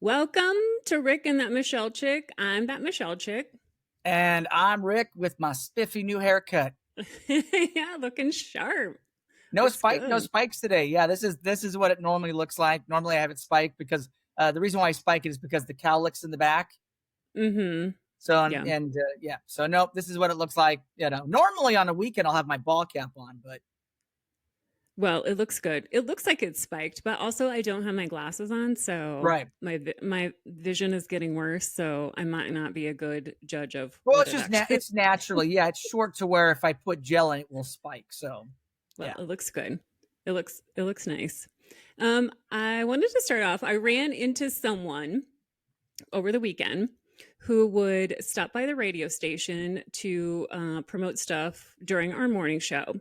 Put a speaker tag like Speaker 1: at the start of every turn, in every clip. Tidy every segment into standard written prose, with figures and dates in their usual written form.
Speaker 1: Welcome to Rik and That Michelle Chick. I'm that Michelle Chick.
Speaker 2: And I'm Rik with my spiffy new haircut.
Speaker 1: Yeah, looking sharp.
Speaker 2: No
Speaker 1: Looks
Speaker 2: spike, no
Speaker 1: good.
Speaker 2: spikes today. Yeah, this is what it normally looks like. Normally I have it spiked because the reason why I spike it is because the cowlicks in the back.
Speaker 1: Mm-hmm.
Speaker 2: So
Speaker 1: Yeah.
Speaker 2: yeah. So nope, this is what it looks like. Normally on a weekend I'll have my ball cap on, but
Speaker 1: Well, it looks good. It looks like it's spiked, but also I don't have my glasses on, so
Speaker 2: right.
Speaker 1: my vision is getting worse. So I might not be a good judge of.
Speaker 2: Well,
Speaker 1: what
Speaker 2: it's
Speaker 1: it
Speaker 2: just
Speaker 1: actually
Speaker 2: it's naturally, yeah, it's short to where if I put gel in it will spike. So
Speaker 1: Well,
Speaker 2: yeah.
Speaker 1: it looks good. It looks nice. I wanted to start off. I ran into someone over the weekend who would stop by the radio station to promote stuff during our morning show.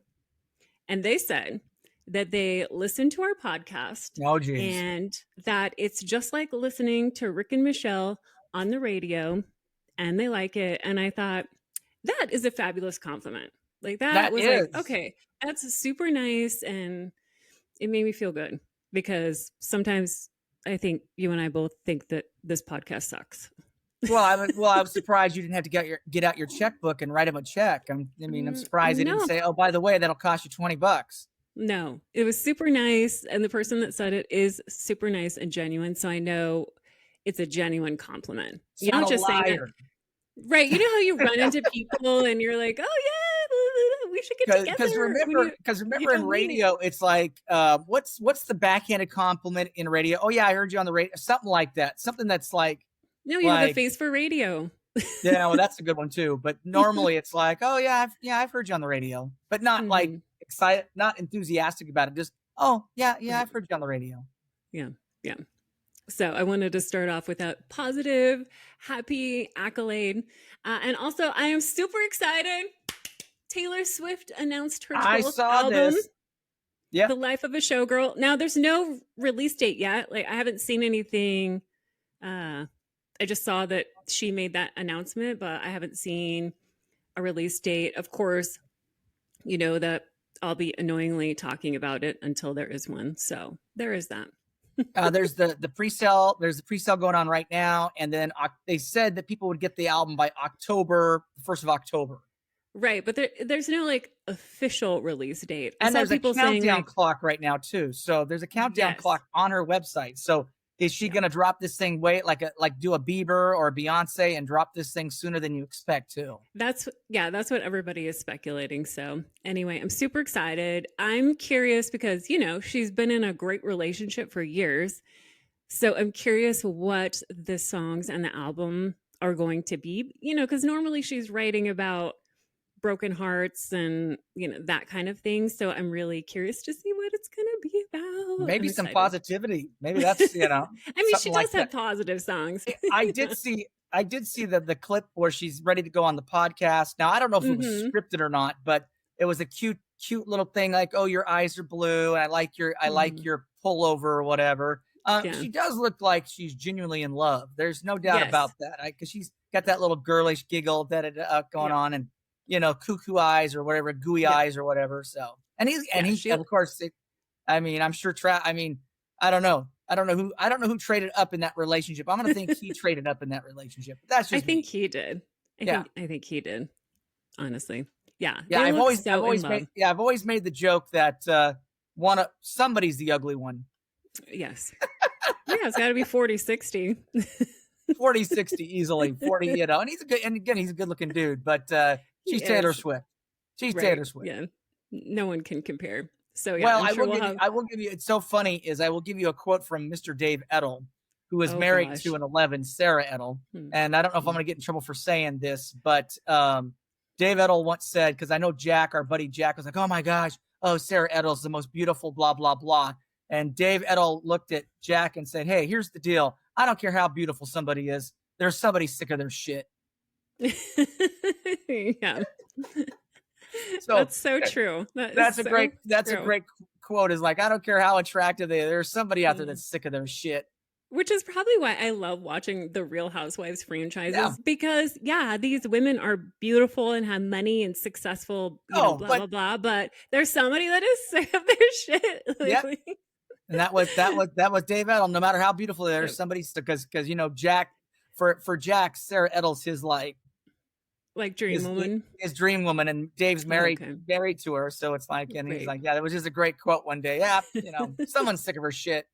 Speaker 1: And they said that they listened to our podcast
Speaker 2: Oh geez.
Speaker 1: and that it's just like listening to Rik and Michelle on the radio and they like it. And I thought, that is a fabulous compliment. Like that
Speaker 2: That
Speaker 1: was like,
Speaker 2: is.
Speaker 1: okay, that's super nice. And it made me feel good because sometimes I think you and I both think that this podcast sucks.
Speaker 2: Well, I was surprised you didn't have to get out your checkbook and write him a check. I'm surprised they didn't
Speaker 1: No,
Speaker 2: say, "Oh, by the way, that'll cost you $20."
Speaker 1: no, it was super nice. And the person that said it is super nice and genuine. So I know it's a genuine compliment.
Speaker 2: So
Speaker 1: You
Speaker 2: I'm
Speaker 1: don't
Speaker 2: a
Speaker 1: just say that.
Speaker 2: liar
Speaker 1: Right. You know how you run into people and you're like, oh, yeah, we should get
Speaker 2: because
Speaker 1: together.
Speaker 2: remember in radio, it's like, what's the backhanded compliment in radio? Oh yeah, I heard you on the radio, something like that, something that's like,
Speaker 1: No, you have a face for radio.
Speaker 2: yeah, well, that's a good one too. But normally it's like, oh yeah, I've heard you on the radio, but not like excited, not enthusiastic about it. Just, oh yeah, I've heard you on the radio.
Speaker 1: Yeah. So I wanted to start off with that positive, happy accolade. And also, I am super excited. Taylor Swift announced her 12th
Speaker 2: I saw
Speaker 1: album,
Speaker 2: this. Yeah.
Speaker 1: The Life of a Showgirl. Now, there's no release date yet. Like, I haven't seen anything. I just saw that she made that announcement, but I haven't seen a release date. Of course, you know that I'll be annoyingly talking about it until there is one. So there is that.
Speaker 2: There's the pre-sale. There's the pre-sale going on right now, and then they said that people would get the album by October, the 1st of October.
Speaker 1: Right, but there's no like official release date.
Speaker 2: And there's a countdown
Speaker 1: saying,
Speaker 2: clock right now too. So there's a countdown clock on her website. So is she going to drop this thing do a Bieber or a Beyonce and drop this thing sooner than you expect too?
Speaker 1: That's what everybody is speculating. So anyway, I'm super excited. I'm curious because, she's been in a great relationship for years. So I'm curious what the songs and the album are going to be, because normally she's writing about broken hearts and, that kind of thing. So I'm really curious to see what it's going to be about.
Speaker 2: Maybe some positivity. Maybe that's,
Speaker 1: I mean, she does have positive songs.
Speaker 2: I did see the clip where she's ready to go on the podcast. Now, I don't know if it was scripted or not, but it was a cute little thing like, oh, your eyes are blue. And I like your pullover or whatever. She does look like she's genuinely in love. There's no doubt about that. Because she's got that little girlish giggle that going on, and cuckoo eyes or whatever, gooey eyes or whatever. So, and he's of course. I'm sure. I don't know who traded up in that relationship. I'm gonna think he traded up in that relationship. That's just.
Speaker 1: I think he did. I think he did. Honestly, yeah.
Speaker 2: I've always made the joke that somebody's the ugly one.
Speaker 1: Yes. Yeah, it's got to be 40-60.
Speaker 2: 40-60 easily. 40, and he's he's a good looking dude, but she's Taylor Swift. She's right. Taylor Swift.
Speaker 1: Yeah, no one can compare. So yeah.
Speaker 2: Well, I will give you. It's so funny is I will give you a quote from Mr. Dave Edel, who is married to an 11, Sarah Edel, and I don't know if I'm going to get in trouble for saying this, but Dave Edel once said, because I know Jack, our buddy Jack, was like, "Oh my gosh, Sarah Edel's the most beautiful, blah blah blah." And Dave Edel looked at Jack and said, "Hey, here's the deal. I don't care how beautiful somebody is. There's somebody sick of their shit."
Speaker 1: Yeah. So that's so true.
Speaker 2: That's a great quote. Is like, I don't care how attractive they are. There's somebody out there that's sick of their shit.
Speaker 1: Which is probably why I love watching the Real Housewives franchises because these women are beautiful and have money and successful, blah blah blah. But there's somebody that is sick of their shit.
Speaker 2: And that was Dave Edel. No matter how beautiful they are, somebody's because Jack for Jack, Sarah Edel's his
Speaker 1: like dream woman.
Speaker 2: His dream woman, and Dave's married to her. So it's like, and he's like, yeah, that was just a great quote one day. Yeah, someone's sick of her shit.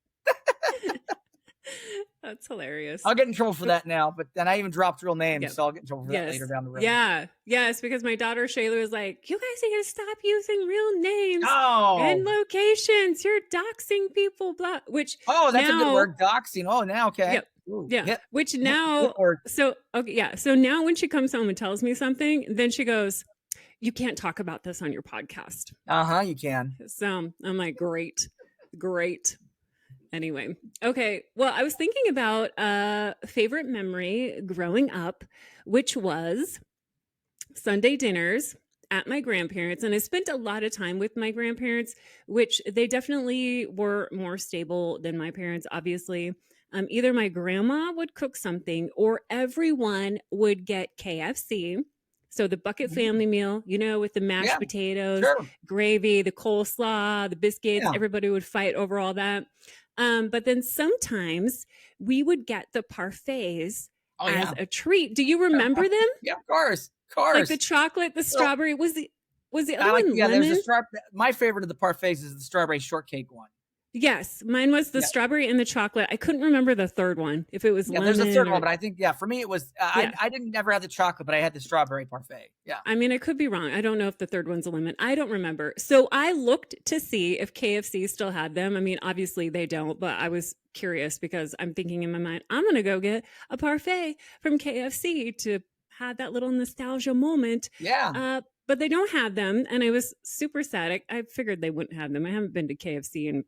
Speaker 1: That's hilarious.
Speaker 2: I'll get in trouble for that now, but then I even dropped real names, so I'll get in trouble for that later down the road.
Speaker 1: Yeah. Yes, because my daughter Shayla was like, you guys need to stop using real names and locations. You're doxing people, blah. Which
Speaker 2: that's a good word, doxing. Oh, now okay.
Speaker 1: Yep. Ooh, yeah. Which now so now when she comes home and tells me something, then she goes, you can't talk about this on your podcast.
Speaker 2: You can.
Speaker 1: So I'm like, great. Anyway, okay. Well, I was thinking about a favorite memory growing up, which was Sunday dinners at my grandparents. And I spent a lot of time with my grandparents, which they definitely were more stable than my parents, obviously. Either my grandma would cook something or everyone would get KFC. So the bucket family meal, with the mashed potatoes, gravy, the coleslaw, the biscuits, everybody would fight over all that. But then sometimes we would get the parfaits as a treat. Do you remember them?
Speaker 2: Yeah, of course.
Speaker 1: Like the chocolate, the strawberry. Was the other one lemon?
Speaker 2: There's my favorite of the parfaits is the strawberry shortcake one.
Speaker 1: Yes, mine was the strawberry and the chocolate. I couldn't remember the third one, if it was lemon.
Speaker 2: There's a third one, but I think, for me it was, I didn't never have the chocolate, but I had the strawberry parfait. Yeah.
Speaker 1: I mean, I could be wrong. I don't know if the third one's a lemon. I don't remember. So I looked to see if KFC still had them. I mean, obviously they don't, but I was curious because I'm thinking in my mind, I'm going to go get a parfait from KFC to have that little nostalgia moment.
Speaker 2: Yeah.
Speaker 1: But they don't have them. And I was super sad. I figured they wouldn't have them. I haven't been to KFC in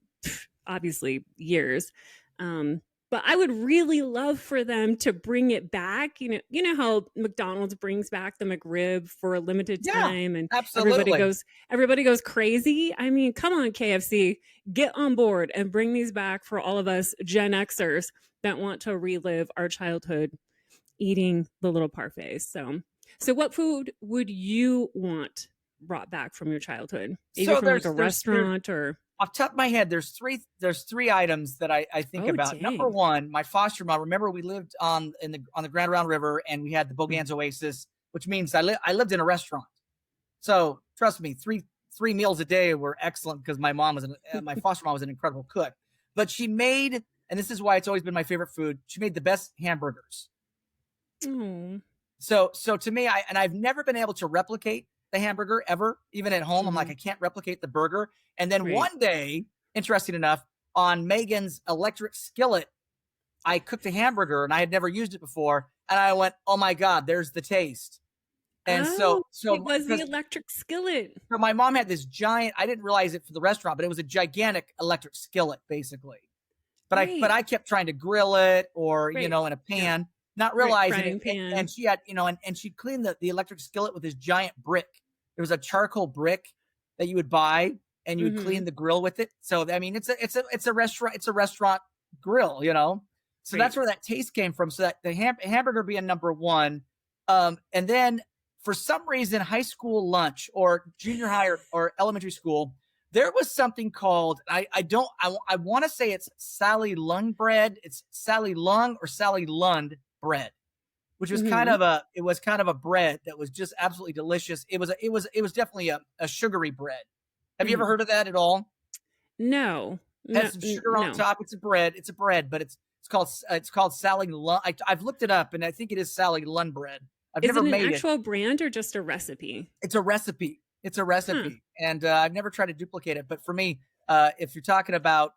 Speaker 1: obviously years. But I would really love for them to bring it back. You know how McDonald's brings back the McRib for a limited time and everybody goes crazy. I mean, come on, KFC, get on board and bring these back for all of us Gen Xers that want to relive our childhood eating the little parfaits. So what food would you want brought back from your childhood? Either from like a restaurant or...
Speaker 2: Off the top of my head, there's three items that I think about. Dang. Number one, my foster mom. Remember, we lived on the Grand Round River, and we had the Bogans Oasis, which means I lived in a restaurant. So trust me, three meals a day were excellent because my foster mom was an incredible cook. But she made, and this is why it's always been my favorite food, she made the best hamburgers.
Speaker 1: Mm.
Speaker 2: So to me, I've never been able to replicate the hamburger ever, even at home. I'm like, I can't replicate the burger. And then one day, interesting enough, on Megan's electric skillet, I cooked a hamburger and I had never used it before. And I went, oh my God, there's the taste. And so
Speaker 1: it was the electric skillet.
Speaker 2: So my mom had this giant, I didn't realize it for the restaurant, but it was a gigantic electric skillet basically. But I kept trying to grill it or, in a pan. Not realizing it. And she had, and she cleaned the electric skillet with this giant brick. There was a charcoal brick that you would buy and you would clean the grill with it. So, I mean, it's a restaurant grill, So that's where that taste came from. So that the hamburger being number one. And then for some reason, high school lunch or junior high or elementary school, there was something called, I want to say it's Sally Lung bread. It's Sally Lung or Sally Lund bread, which was kind of a bread that was just absolutely delicious. It was definitely a sugary bread. Have you ever heard of that at all?
Speaker 1: No.
Speaker 2: It has some sugar on top. It's a bread, but it's called Sally Lund. I've looked it up and I think it is Sally Lund bread. I've never made it. Is it an
Speaker 1: actual brand or just a recipe?
Speaker 2: It's a recipe. And I've never tried to duplicate it. But for me, if you're talking about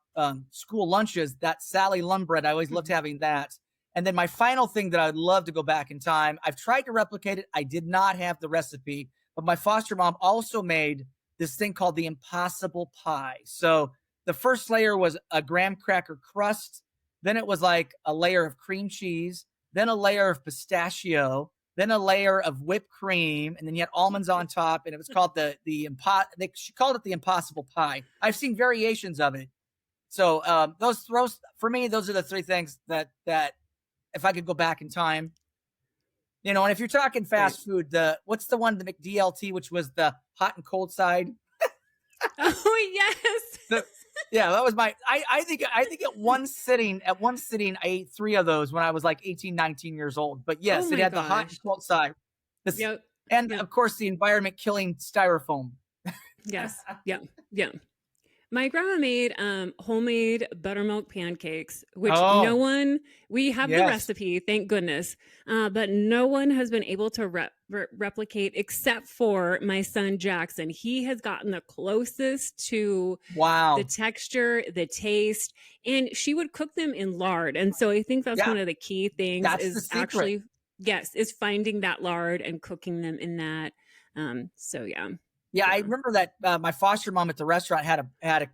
Speaker 2: school lunches, that Sally Lund bread, I always loved having that. And then my final thing that I'd love to go back in time, I've tried to replicate it. I did not have the recipe, but my foster mom also made this thing called the Impossible Pie. So the first layer was a graham cracker crust. Then it was like a layer of cream cheese, then a layer of pistachio, then a layer of whipped cream, and then you had almonds on top. And it was called she called it the Impossible Pie. I've seen variations of it. So those for me, those are the three things that if I could go back in time, and if you're talking fast food, what's the one, the McDLT, which was the hot and cold side?
Speaker 1: Oh, yes.
Speaker 2: Yeah, that was my I think at one sitting I ate 3 of those when I was like 18, 19 years old. But
Speaker 1: Oh
Speaker 2: yes, it
Speaker 1: my
Speaker 2: had the hot
Speaker 1: gosh.
Speaker 2: and cold side. This
Speaker 1: Yep.
Speaker 2: and
Speaker 1: Yep.
Speaker 2: of course the environment killing styrofoam.
Speaker 1: Yes. Yep. Yep. My grandma made homemade buttermilk pancakes, which no
Speaker 2: Oh,
Speaker 1: one, we have the
Speaker 2: yes.
Speaker 1: recipe, thank goodness, but no one has been able to replicate except for my son Jackson. He has gotten the closest to the
Speaker 2: Wow.
Speaker 1: texture, the taste, and she would cook them in lard. And so I think that's
Speaker 2: Yeah,
Speaker 1: one of the key things
Speaker 2: that's the
Speaker 1: is
Speaker 2: secret.
Speaker 1: actually, yes, is finding that lard and cooking them in that. So yeah,
Speaker 2: Yeah, I
Speaker 1: yeah,
Speaker 2: remember that my foster mom at the restaurant had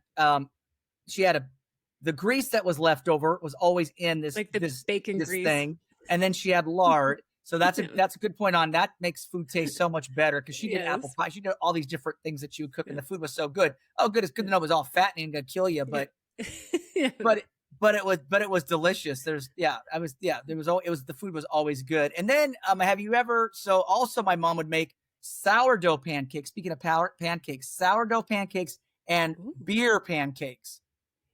Speaker 2: she had the grease that was left over was always in
Speaker 1: like the bacon
Speaker 2: this
Speaker 1: grease.
Speaker 2: thing, and then she had lard. So
Speaker 1: Yeah.
Speaker 2: that's a good point on that. Makes food taste so much better because she did apple
Speaker 1: Yes.
Speaker 2: pie. She did all these different things that she would cook, and
Speaker 1: Yeah.
Speaker 2: the food was so good. Oh, good! It's good
Speaker 1: Yeah.
Speaker 2: to know it was all fattening and gonna kill you,
Speaker 1: Yeah.
Speaker 2: but
Speaker 1: Yeah.
Speaker 2: but it was delicious. There's there was it was the food was always good. And then have you ever so also my mom would make sourdough pancakes. Speaking of pancakes, sourdough pancakes and
Speaker 1: Ooh.
Speaker 2: beer pancakes.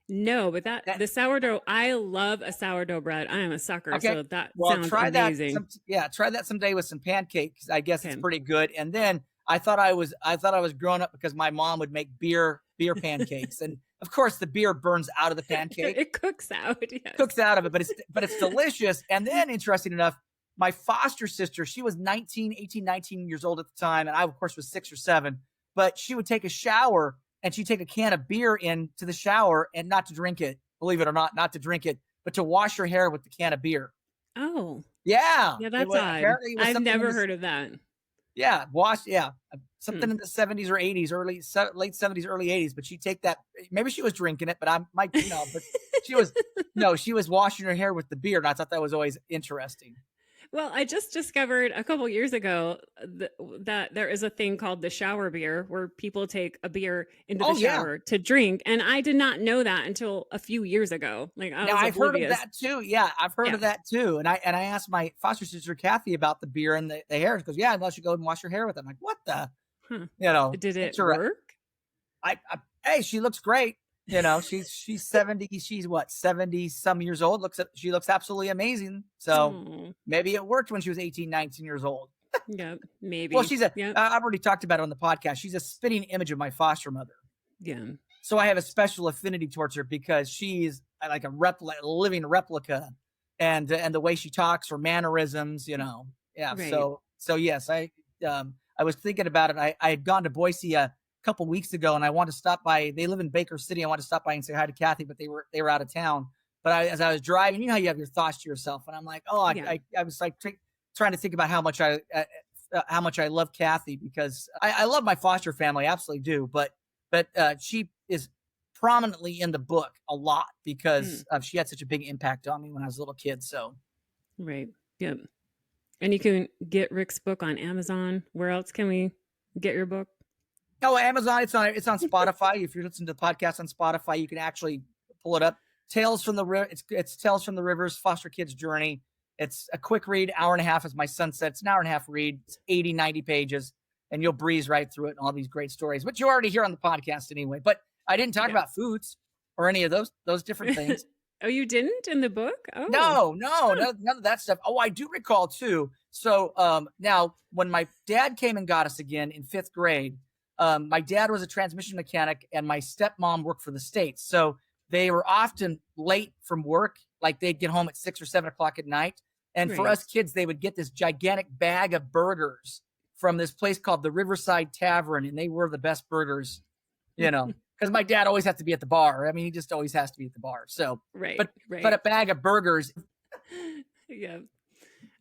Speaker 1: No, but that
Speaker 2: That
Speaker 1: the sourdough, I love a sourdough bread. I am a sucker,
Speaker 2: okay.
Speaker 1: so that
Speaker 2: Well,
Speaker 1: sounds
Speaker 2: try that
Speaker 1: amazing.
Speaker 2: try that someday with some pancakes. I guess it's
Speaker 1: Okay.
Speaker 2: pretty good. And then I thought I was growing up because my mom would make beer pancakes. And of course the beer burns out of the pancake.
Speaker 1: It cooks out,
Speaker 2: Cooks
Speaker 1: yes.
Speaker 2: out of it, but it's delicious. And then interesting enough, my foster sister, she was 19 years old at the time, and I of course was 6 or 7, but she would take a shower and she'd take a can of beer into the shower and not to drink it, believe it or not to drink it, but to wash her hair with the can of beer.
Speaker 1: Oh,
Speaker 2: Yeah,
Speaker 1: yeah,
Speaker 2: it
Speaker 1: that's
Speaker 2: was
Speaker 1: odd.
Speaker 2: apparently it was
Speaker 1: I've
Speaker 2: something in
Speaker 1: never
Speaker 2: this
Speaker 1: heard of that.
Speaker 2: something
Speaker 1: Hmm.
Speaker 2: in the 70s or 80s, late 70s, early 80s, but she'd take that maybe she was drinking it, but I might, but she was no, she was washing her hair with the beer, and I thought that was always interesting.
Speaker 1: Well, I just discovered a couple years ago that there is a thing called the shower beer where people take a beer into the
Speaker 2: Oh yeah.
Speaker 1: shower to drink. And I did not know that until a few years ago. Like I
Speaker 2: Now
Speaker 1: was
Speaker 2: I've heard of
Speaker 1: oblivious.
Speaker 2: that too. Yeah, I've heard
Speaker 1: Yeah.
Speaker 2: of that too. And I asked my foster sister Kathy about the beer and the hair. She goes, "Yeah, unless you go and wash your hair with it." I'm like, "What the?"
Speaker 1: Huh.
Speaker 2: You know,
Speaker 1: Did it
Speaker 2: interesting.
Speaker 1: work?
Speaker 2: Hey, she looks great. She's 70. She's what 70 some years old. She looks absolutely amazing. So
Speaker 1: Oh,
Speaker 2: maybe it worked when she was 18, 19 years old.
Speaker 1: yeah,
Speaker 2: Well,
Speaker 1: maybe.
Speaker 2: she's a.
Speaker 1: Yep.
Speaker 2: I've already talked about it on the podcast. She's a spitting image of my foster mother.
Speaker 1: Yeah.
Speaker 2: So I have a special affinity towards her because she's like a living replica, and the way she talks, her mannerisms, yeah.
Speaker 1: Right.
Speaker 2: So yes, I was thinking about it. I had gone to Boise a couple weeks ago, and I wanted to stop by. They live in Baker City. I wanted to stop by and say hi to Kathy, but they were out of town. But as I was driving, you know how you have your thoughts to yourself, and I'm like, oh,
Speaker 1: Yeah.
Speaker 2: I was like trying to think about how much I love Kathy because I love my foster family, absolutely do, but she is prominently in the book a lot because she had such a big impact on me when I was a little kid. So
Speaker 1: Right. Yep. And you can get Rick's book on Amazon. Where else can we get your book?
Speaker 2: oh, Amazon, it's on Spotify. If you're listening to the podcast on Spotify, you can actually pull it up. Tales from the River. It's Tales from the Rivers, Foster Kids Journey. It's a quick read, hour and a half, as my son said. It's an hour and a half read. It's 80, 90 pages, and you'll breeze right through it and all these great stories, which you already hear on the podcast anyway. But I didn't talk
Speaker 1: Yeah.
Speaker 2: about foods or any of those different things.
Speaker 1: Oh, you didn't in the book? Oh.
Speaker 2: No, none of that stuff. Oh, I do recall too. So now when my dad came and got us again in 5th grade, my dad was a transmission mechanic and my stepmom worked for the States. So they were often late from work. Like they'd get home at 6 or 7 o'clock at night. And for
Speaker 1: Right.
Speaker 2: us kids, they would get this gigantic bag of burgers from this place called the Riverside Tavern. And they were the best burgers, because my dad always has to be at the bar. I mean, he just always has to be at the bar. So,
Speaker 1: Right.
Speaker 2: but
Speaker 1: Right.
Speaker 2: a bag of burgers.
Speaker 1: Yeah.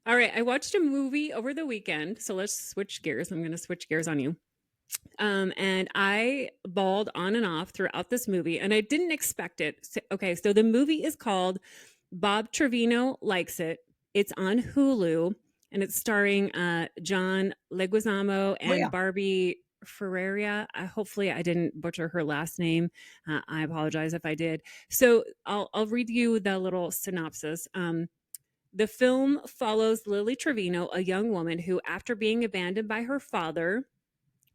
Speaker 1: All right. I watched a movie over the weekend. So let's switch gears. I'm going to switch gears on you. And I bawled on and off throughout this movie, and I didn't expect it. Okay. So the movie is called Bob Trevino Likes It. It's on Hulu, and it's starring John Leguizamo and
Speaker 2: yeah.
Speaker 1: Barbie Ferreira. Hopefully, I didn't butcher her last name. I apologize if I did. So I'll read you the little synopsis. The film follows Lily Trevino, a young woman who, after being abandoned by her father,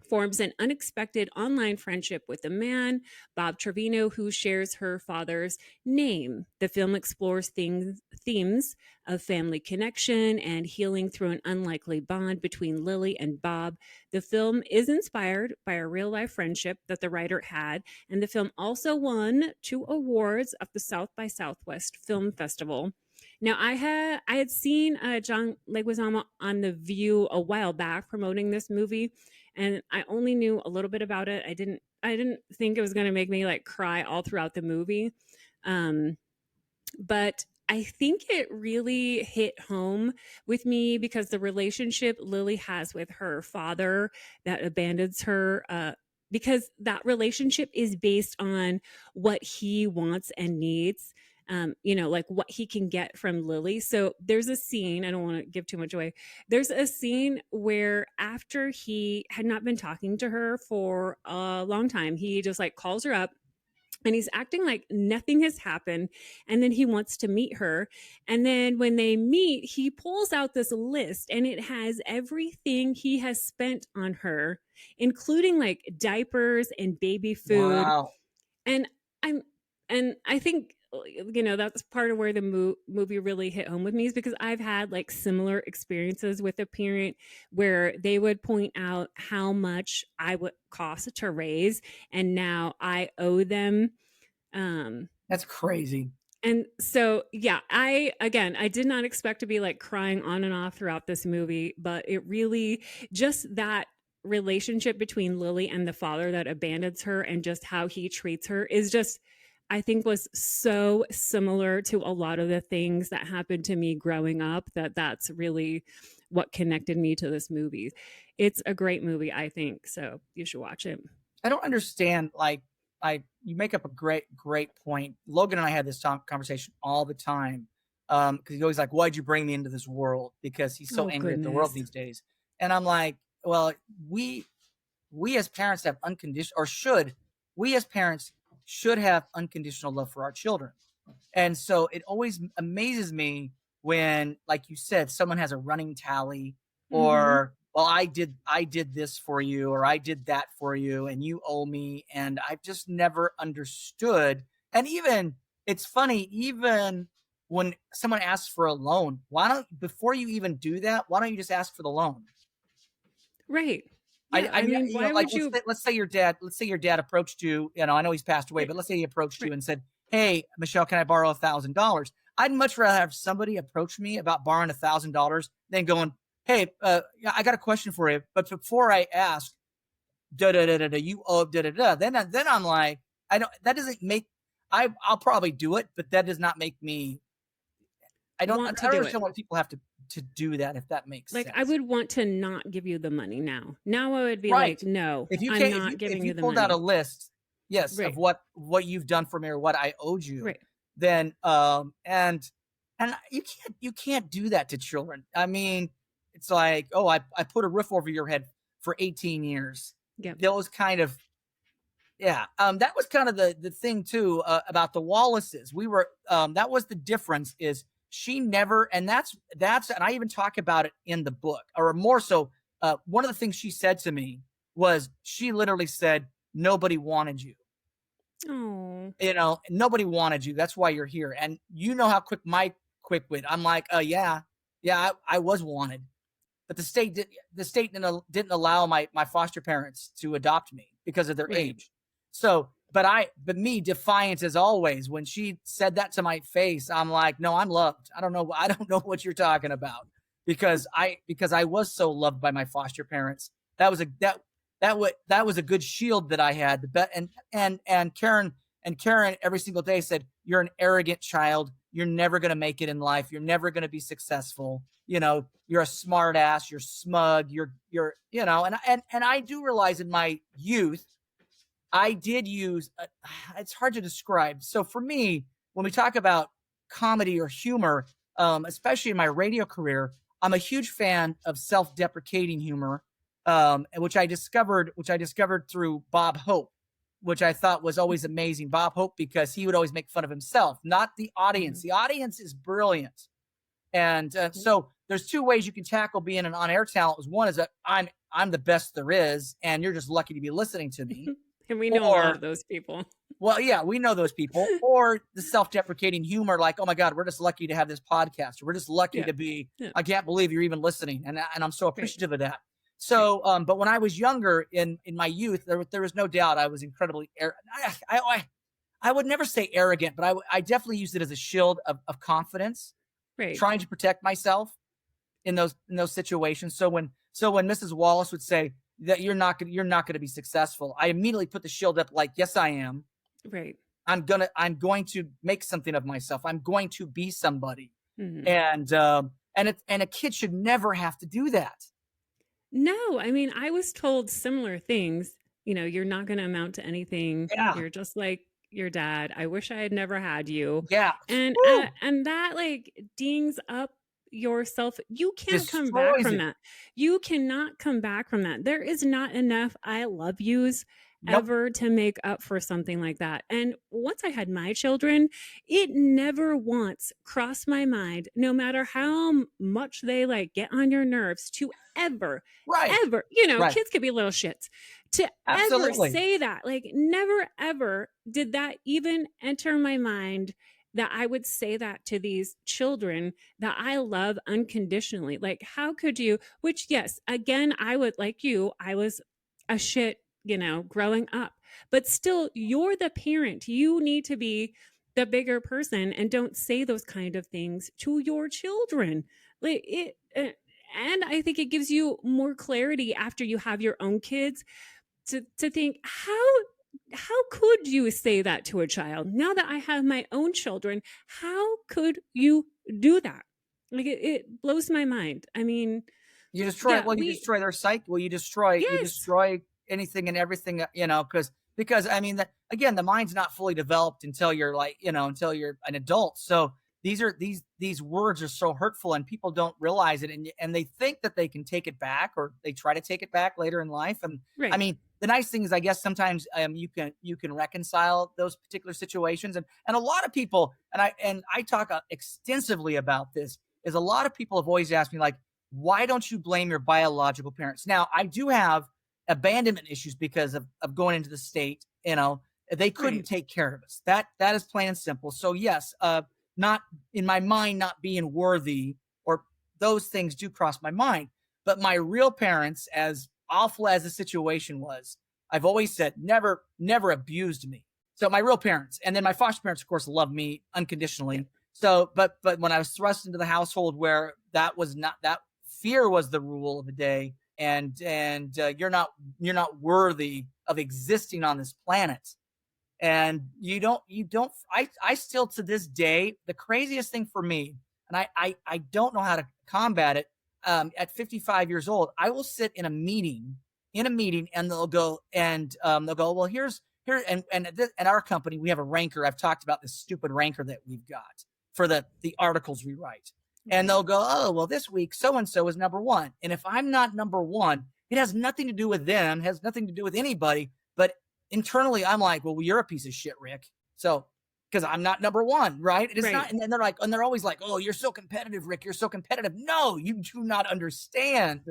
Speaker 1: forms an unexpected online friendship with a man, Bob Trevino, who shares her father's name. The film explores themes of family connection and healing through an unlikely bond between Lily and Bob. The film is inspired by a real life friendship that the writer had, and the film also won 2 awards at the South by Southwest Film Festival. Now, I had seen John Leguizamo on The View a while back promoting this movie, and I only knew a little bit about it. I didn't think it was going to make me like cry all throughout the movie, um, but I think it really hit home with me because the relationship Lily has with her father that abandons her. Because that relationship is based on what he wants and needs, like what he can get from Lily. So there's a scene, I don't want to give too much away. There's a scene where after he had not been talking to her for a long time, he just like calls her up and he's acting like nothing has happened, and then he wants to meet her, and then when they meet he pulls out this list and it has everything he has spent on her, including like diapers and baby food.
Speaker 2: Wow.
Speaker 1: And I'm and I think that's part of where the movie really hit home with me, is because I've had like similar experiences with a parent where they would point out how much I would cost to raise, and now I owe them.
Speaker 2: That's crazy.
Speaker 1: And so, yeah, I did not expect to be like crying on and off throughout this movie, but it really, just that relationship between Lily and the father that abandons her and just how he treats her is just, I think, was so similar to a lot of the things that happened to me growing up, that's really what connected me to this movie. It's a great movie, I think, so you should watch it.
Speaker 2: I don't understand. Like, you make up a great point. Logan and I had this conversation all the time. Because he's always like, "Why'd you bring me into this world?" Because he's so angry at the world these days. And I'm like, well, we as parents have we as parents should have unconditional love for our children. And so it always amazes me when, like you said, someone has a running tally, or well, I did this for you, or I did that for you, and you owe me. And I've just never understood. And even, it's funny, even when someone asks for a loan, before you even do that, why don't you just ask for the loan?
Speaker 1: Right. Yeah, I mean, why would you?
Speaker 2: Let's say your dad approached you. I know he's passed away, but let's say he approached you and said, "Hey, Michelle, can I borrow $1,000?" I'd much rather have somebody approach me about borrowing $1,000 than going, "Hey, I got a question for you, but before I ask, you owe Then I'm like, that doesn't make. I'll probably do it, but that does not make me. I don't understand why people have to do that, if that makes sense.
Speaker 1: I would want to not give you the money now. Now I would be like, no, I'm not giving you the money.
Speaker 2: If you pulled out a list, yes, of what you've done for me or what I owed you, then and you can't do that to children. I mean, it's like, oh, I put a roof over your head for 18 years.
Speaker 1: Yeah,
Speaker 2: those kind of. Yeah, that was kind of the thing too about the Wallaces. We were that was the difference, is she never, and that's and I even talk about it in the book, or more so. One of the things she said to me was, she literally said, "Nobody wanted you."
Speaker 1: Oh,
Speaker 2: nobody wanted you. That's why you're here. And you know how quick wit. I'm like, yeah, I was wanted, but the state didn't allow my foster parents to adopt me because of their age. So, but me, defiant as always, when she said that to my face, I'm like, no, I'm loved. I don't know what you're talking about, because I was so loved by my foster parents. That was a good shield that I had. And Karen every single day said, "You're an arrogant child. You're never going to make it in life. You're never going to be successful. You're a smart ass. You're smug. You're and I do realize in my youth, I did use, it's hard to describe. So for me, when we talk about comedy or humor, especially in my radio career, I'm a huge fan of self-deprecating humor, which I discovered through Bob Hope, which I thought was always amazing. Bob Hope, because he would always make fun of himself, not the audience. The audience is brilliant. And so there's two ways you can tackle being an on-air talent. One is that I'm the best there is, and you're just lucky to be listening to me.
Speaker 1: And we know a lot of those people.
Speaker 2: Well, yeah, we know those people. Or the self-deprecating humor, like, oh my God, we're just lucky to have this podcast. Or we're just lucky to be, I can't believe you're even listening. And I'm so appreciative of that. So, but when I was younger in my youth, there was no doubt I was incredibly, I would never say arrogant, but I definitely used it as a shield of confidence, trying to protect myself in those situations. So when Mrs. Wallace would say that you're not going to be successful, I immediately put the shield up, like, yes, I am.
Speaker 1: Right.
Speaker 2: I'm going to make something of myself. I'm going to be somebody. Mm-hmm. And a kid should never have to do that.
Speaker 1: No, I mean, I was told similar things. You know, you're not going to amount to anything. Yeah. You're just like your dad. I wish I had never had you.
Speaker 2: Yeah.
Speaker 1: And that like dings up yourself. You can't come back from that. You cannot come back from that. There is not enough I love yous ever to make up for something like that. And once I had my children, it never once crossed my mind, no matter how much they like get on your nerves, to ever, you know, kids could be little shits, to ever say that. Like, never ever did that even enter my mind, that I would say that to these children that I love unconditionally. Like, how could you? Which, yes, again, I would, like you, I was a shit, you know, growing up, but still, you're the parent. You need to be the bigger person, and don't say those kind of things to your children. Like it, and I think it gives you more clarity after you have your own kids to think, how could you say that to a child? Now that I have my own children, how could you do that? Like, it blows my mind. I mean,
Speaker 2: you destroy, you destroy their psyche. Well, you destroy anything and everything, you know, because I mean, again, the mind's not fully developed until you're like, you know, until you're an adult. So these words are so hurtful, and people don't realize it. And they think that they can take it back, or they try to take it back later in life. And I mean, the nice thing is, I guess sometimes you can reconcile those particular situations. And a lot of people, and I talk extensively about this, is a lot of people have always asked me, like, why don't you blame your biological parents? Now, I do have abandonment issues because of going into the state. You know, they couldn't take care of us. That is plain and simple. So yes, not in my mind, not being worthy, or those things do cross my mind. But my real parents, as awful as the situation was, I've always said, never abused me. So my real parents, and then my foster parents, of course, love me unconditionally. So, but when I was thrust into the household where that fear was the rule of the day, and you're not worthy of existing on this planet, and you don't. I still, to this day, the craziest thing for me, and I don't know how to combat it. At 55 years old, I will sit in a meeting, and they'll go, well, here, and at our company, we have a ranker. I've talked about this stupid ranker that we've got for the articles we write. And they'll go, oh, well, this week, so-and-so is number one. And if I'm not number one, it has nothing to do with them, has nothing to do with anybody. But internally, I'm like, well, you're a piece of shit, Rick. So, because I'm not number one, right? It's not, and they're like, and they're always like, oh, you're so competitive, Rick. You're so competitive. No, you do not understand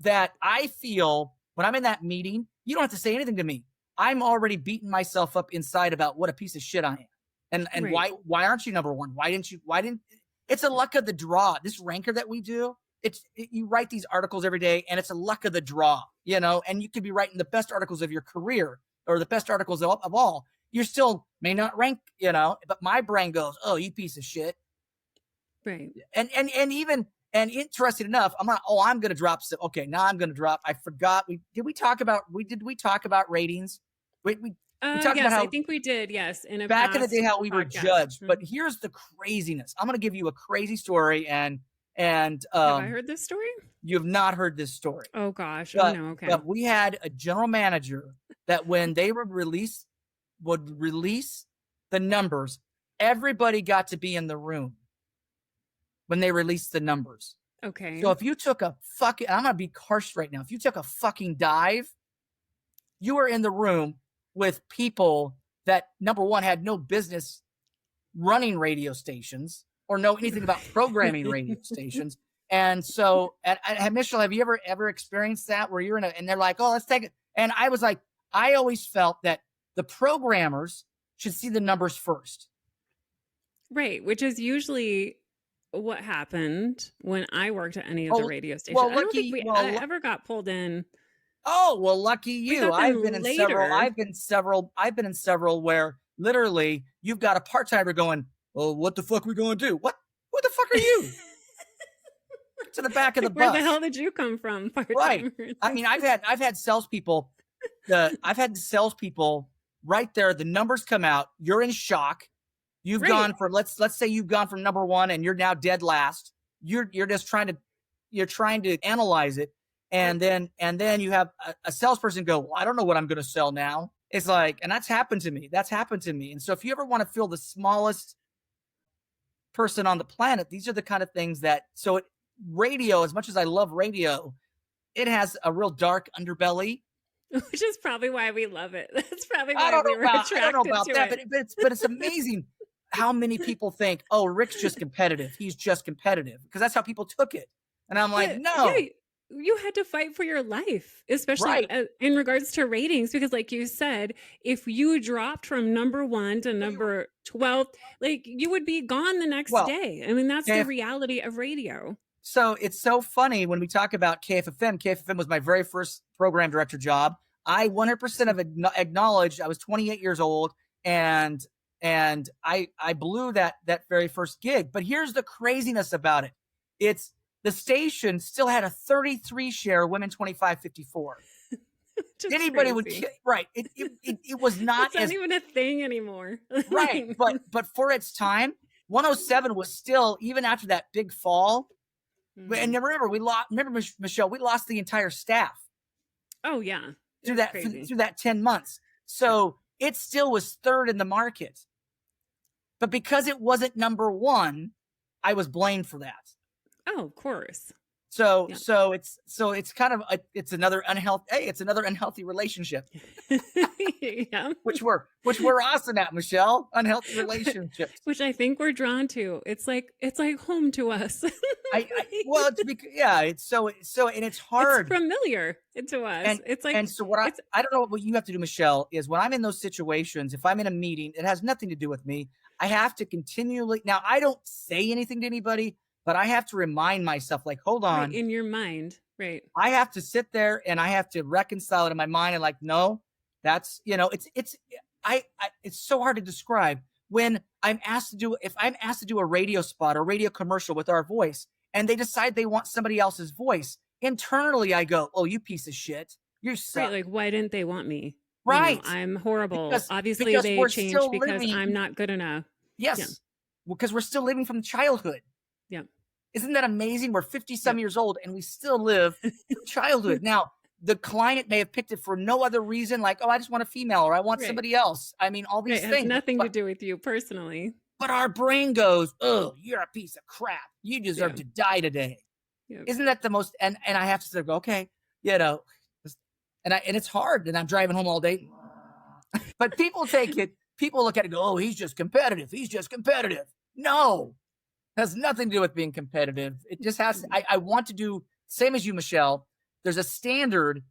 Speaker 2: that I feel when I'm in that meeting, you don't have to say anything to me. I'm already beating myself up inside about what a piece of shit I am. And why aren't you number one? Why didn't it's a luck of the draw. This ranker that we do, you write these articles every day, and it's a luck of the draw, you know, and you could be writing the best articles of your career, or the best articles of all. You still may not rank, you know, but my brain goes, oh, you piece of shit.
Speaker 1: Right.
Speaker 2: And interesting enough, I'm going to drop some. Okay. Now I'm going to drop. I forgot. Did we talk about ratings? We talked about how,
Speaker 1: I think we did. Yes.
Speaker 2: Back in the day, how we were judged. Mm-hmm. But here's the craziness. I'm going to give you a crazy story. And have
Speaker 1: I heard this story?
Speaker 2: You have not heard this story.
Speaker 1: Oh gosh.
Speaker 2: But,
Speaker 1: no. Okay.
Speaker 2: But we had a general manager that when they would release the numbers, everybody got to be in the room when they released the numbers.
Speaker 1: Okay.
Speaker 2: So if you took I'm going to be harsh right now. If you took a fucking dive, you were in the room with people that, number one, had no business running radio stations or know anything about programming radio stations. And so, and Michelle, have you ever experienced that where you're and they're like, oh, let's take it. And I was like, I always felt that the programmers should see the numbers first.
Speaker 1: Right. Which is usually what happened when I worked at any of the radio stations. I don't think I ever got pulled in.
Speaker 2: Oh, well, lucky you. I've been in several where literally you've got a part-timer going, well, what the fuck are we going to do? What the fuck are you? To the back of the bus.
Speaker 1: Where the hell did you come from?
Speaker 2: Right. I mean, I've had salespeople. I've had salespeople right there. The numbers come out. You're in shock. You've gone from let's say you've gone from number one and you're now dead last. You're just trying to analyze it, and then you have a salesperson go, well, I don't know what I'm going to sell now. It's like, and that's happened to me. And so if you ever want to feel the smallest person on the planet, these are the kind of things that. So radio, as much as I love radio, it has a real dark underbelly.
Speaker 1: Which is probably why we love it. That's probably why we were attracted to it. I don't know about that,
Speaker 2: but it's amazing how many people think, oh, Rick's just competitive. He's just competitive. Because that's how people took it. And I'm like, no. Yeah,
Speaker 1: you had to fight for your life, especially in regards to ratings. Because like you said, if you dropped from number 1 to number 12, like you would be gone the next day. I mean, that's the reality of radio.
Speaker 2: So it's so funny when we talk about KFFM. KFFM was my very first program director job. I 100% have acknowledged I was 28 years old and I blew that very first gig. But here's the craziness about it. It's the station still had a 33 share, women 25-54. Anybody
Speaker 1: crazy.
Speaker 2: Would it was not
Speaker 1: it's not even a thing anymore.
Speaker 2: Right. But for its time, 107 was still, even after that big fall. And remember, Michelle, we lost the entire staff.
Speaker 1: Oh yeah.
Speaker 2: Through that 10 months. So it still was third in the market. But because it wasn't number 1, I was blamed for that.
Speaker 1: Oh, of course.
Speaker 2: So it's kind of it's another unhealthy relationship.
Speaker 1: Yeah.
Speaker 2: Which we're awesome at, Michelle. Unhealthy relationships.
Speaker 1: Which I think we're drawn to. It's like home to us.
Speaker 2: It's so and it's hard.
Speaker 1: It's familiar to us.
Speaker 2: And,
Speaker 1: it's like,
Speaker 2: and so what I don't know what you have to do, Michelle, is when I'm in those situations, if I'm in a meeting, it has nothing to do with me. I have to continually, now I don't say anything to anybody, but I have to remind myself, like, hold on.
Speaker 1: Right, in your mind, right.
Speaker 2: I have to sit there and I have to reconcile it in my mind and like, no, that's, it's so hard to describe when if I'm asked to do a radio spot or radio commercial with our voice and they decide they want somebody else's voice. Internally, I go, oh, you piece of shit. You suck.
Speaker 1: Right, like, why didn't they want me?
Speaker 2: Right.
Speaker 1: I'm horrible. Obviously, they changed because I'm not good enough.
Speaker 2: Yes. Yeah. Because we're still living from childhood.
Speaker 1: Yeah.
Speaker 2: Isn't that amazing? We're 50-some years old and we still live from childhood. Now, the client may have picked it for no other reason, like, oh, I just want a female or I want somebody else. I mean, all these things. It has
Speaker 1: nothing to do with you personally.
Speaker 2: But our brain goes, oh, you're a piece of crap. You deserve to die today. Yep. Isn't that the most, and I have to sort of go, okay, and it's hard. And I'm driving home all day. But people look at it and go, oh, he's just competitive. No, it has nothing to do with being competitive. It just has, I want to do, same as you, Michelle, there's a standard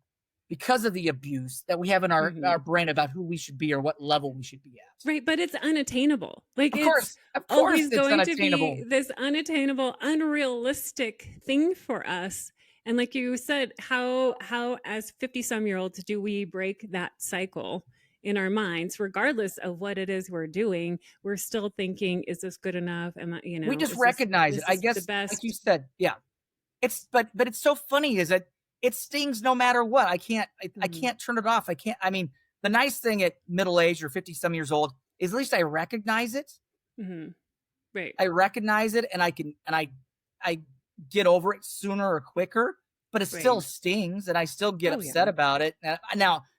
Speaker 2: because of the abuse that we have in our brain about who we should be or what level we should be at.
Speaker 1: Right, but it's unattainable. Like, of course
Speaker 2: always
Speaker 1: it's going to be this unattainable, unrealistic thing for us. And like you said, how as 50-some-year-olds do we break that cycle in our minds, regardless of what it is we're doing? We're still thinking, is this good enough?
Speaker 2: We just recognize it. I guess, the best. Like you said, yeah. But it's so funny is that it stings no matter what. I can't turn it off. The nice thing at middle-aged or 50-some years old is at least I recognize it.
Speaker 1: Mm-hmm. Right.
Speaker 2: I recognize it and I get over it sooner or quicker, but it still stings and I still get upset about it.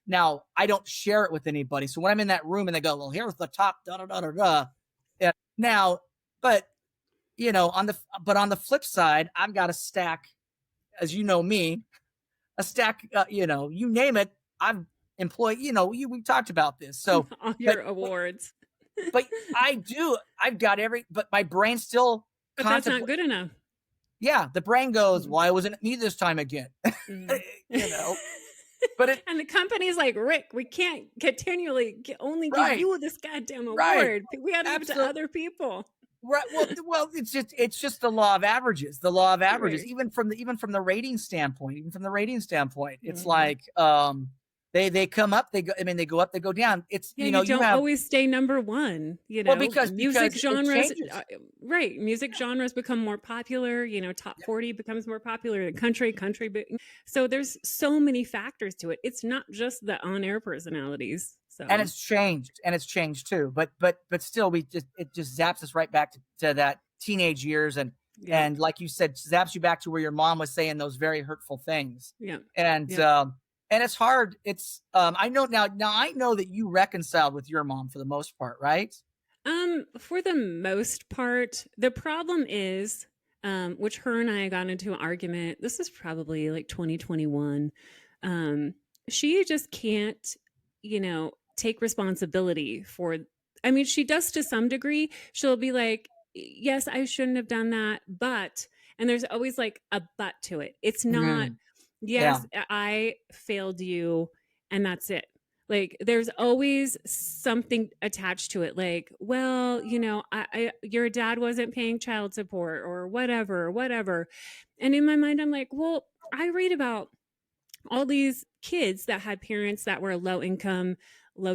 Speaker 2: Now I don't share it with anybody. So when I'm in that room and they go, well, here's the top, Yeah. Now, but on the flip side, I've got a stack, as you know me, you name it. I've employed, we talked about this. So
Speaker 1: all your awards.
Speaker 2: But I've got but my brain still
Speaker 1: But that's not good enough.
Speaker 2: Yeah, the brain goes, why wasn't it me this time again? You know, but
Speaker 1: and the company's like, Rick, we can't continually only give you this goddamn award. We got to give it to other people.
Speaker 2: Right. Well, it's just the law of averages. The law of averages, even from the rating standpoint. It's like they come up, they go up, they go down. It's
Speaker 1: you don't always stay number one. Well, because music genres, music genres become more popular. Top 40 becomes more popular than country. So there's so many factors to it. It's not just the on-air personalities. So.
Speaker 2: And it's changed too. But still, it just zaps us right back to that teenage years, and like you said, zaps you back to where your mom was saying those very hurtful things.
Speaker 1: Yeah.
Speaker 2: And it's hard. It's I know now I know that you reconciled with your mom for the most part, right?
Speaker 1: For the most part. The problem is, which her and I got into an argument. This is probably like 2021. She just can't, take responsibility for, she does to some degree. She'll be like, yes, I shouldn't have done that, but, and there's always like a but to it. It's not, I failed you and that's it. Like there's always something attached to it. Like, well, your dad wasn't paying child support or whatever. And in my mind, I'm like, well, I read about all these kids that had parents that were low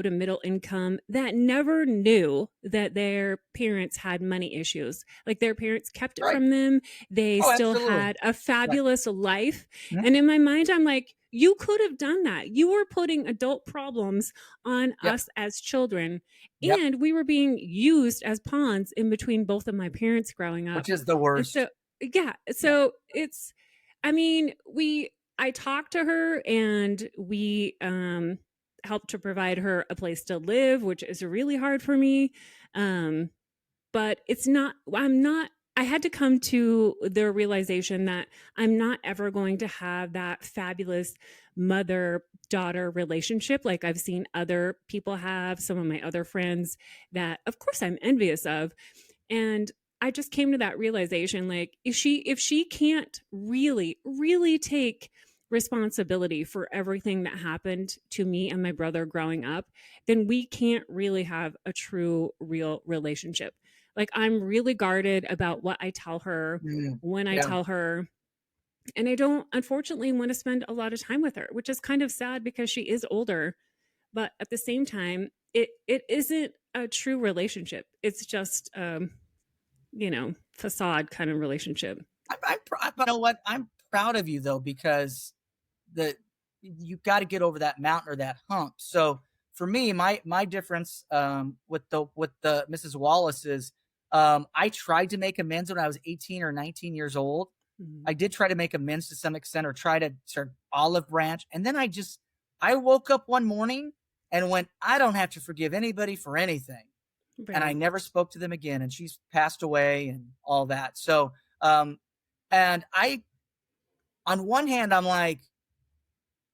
Speaker 1: to middle income that never knew that their parents had money issues. Like their parents kept it from them. They still had a fabulous life. Mm-hmm. And in my mind, I'm like, you could have done that. You were putting adult problems on us as children. And we were being used as pawns in between both of my parents growing up.
Speaker 2: Which is the worst.
Speaker 1: So it's, I talked to her and we helped to provide her a place to live, which is really hard for me. But I had to come to the realization that I'm not ever going to have that fabulous mother-daughter relationship like I've seen other people have, some of my other friends that of course I'm envious of. And I just came to that realization, like if she can't really, really take responsibility for everything that happened to me and my brother growing up, then we can't really have a true, real relationship. Like I'm really guarded about what I tell her when I tell her. And I don't, unfortunately, want to spend a lot of time with her, which is kind of sad because she is older. But at the same time, it isn't a true relationship. It's just, facade kind of relationship.
Speaker 2: But you know what? I'm proud of you though, because you got to get over that mountain or that hump. So for me, my difference with the Mrs. Wallace is I tried to make amends when I was 18 or 19 years old. Mm-hmm. I did try to make amends to some extent or try to sort of olive branch. And then I woke up one morning and went, I don't have to forgive anybody for anything. Right. And I never spoke to them again. And she's passed away and all that. So, and I, on one hand, I'm like,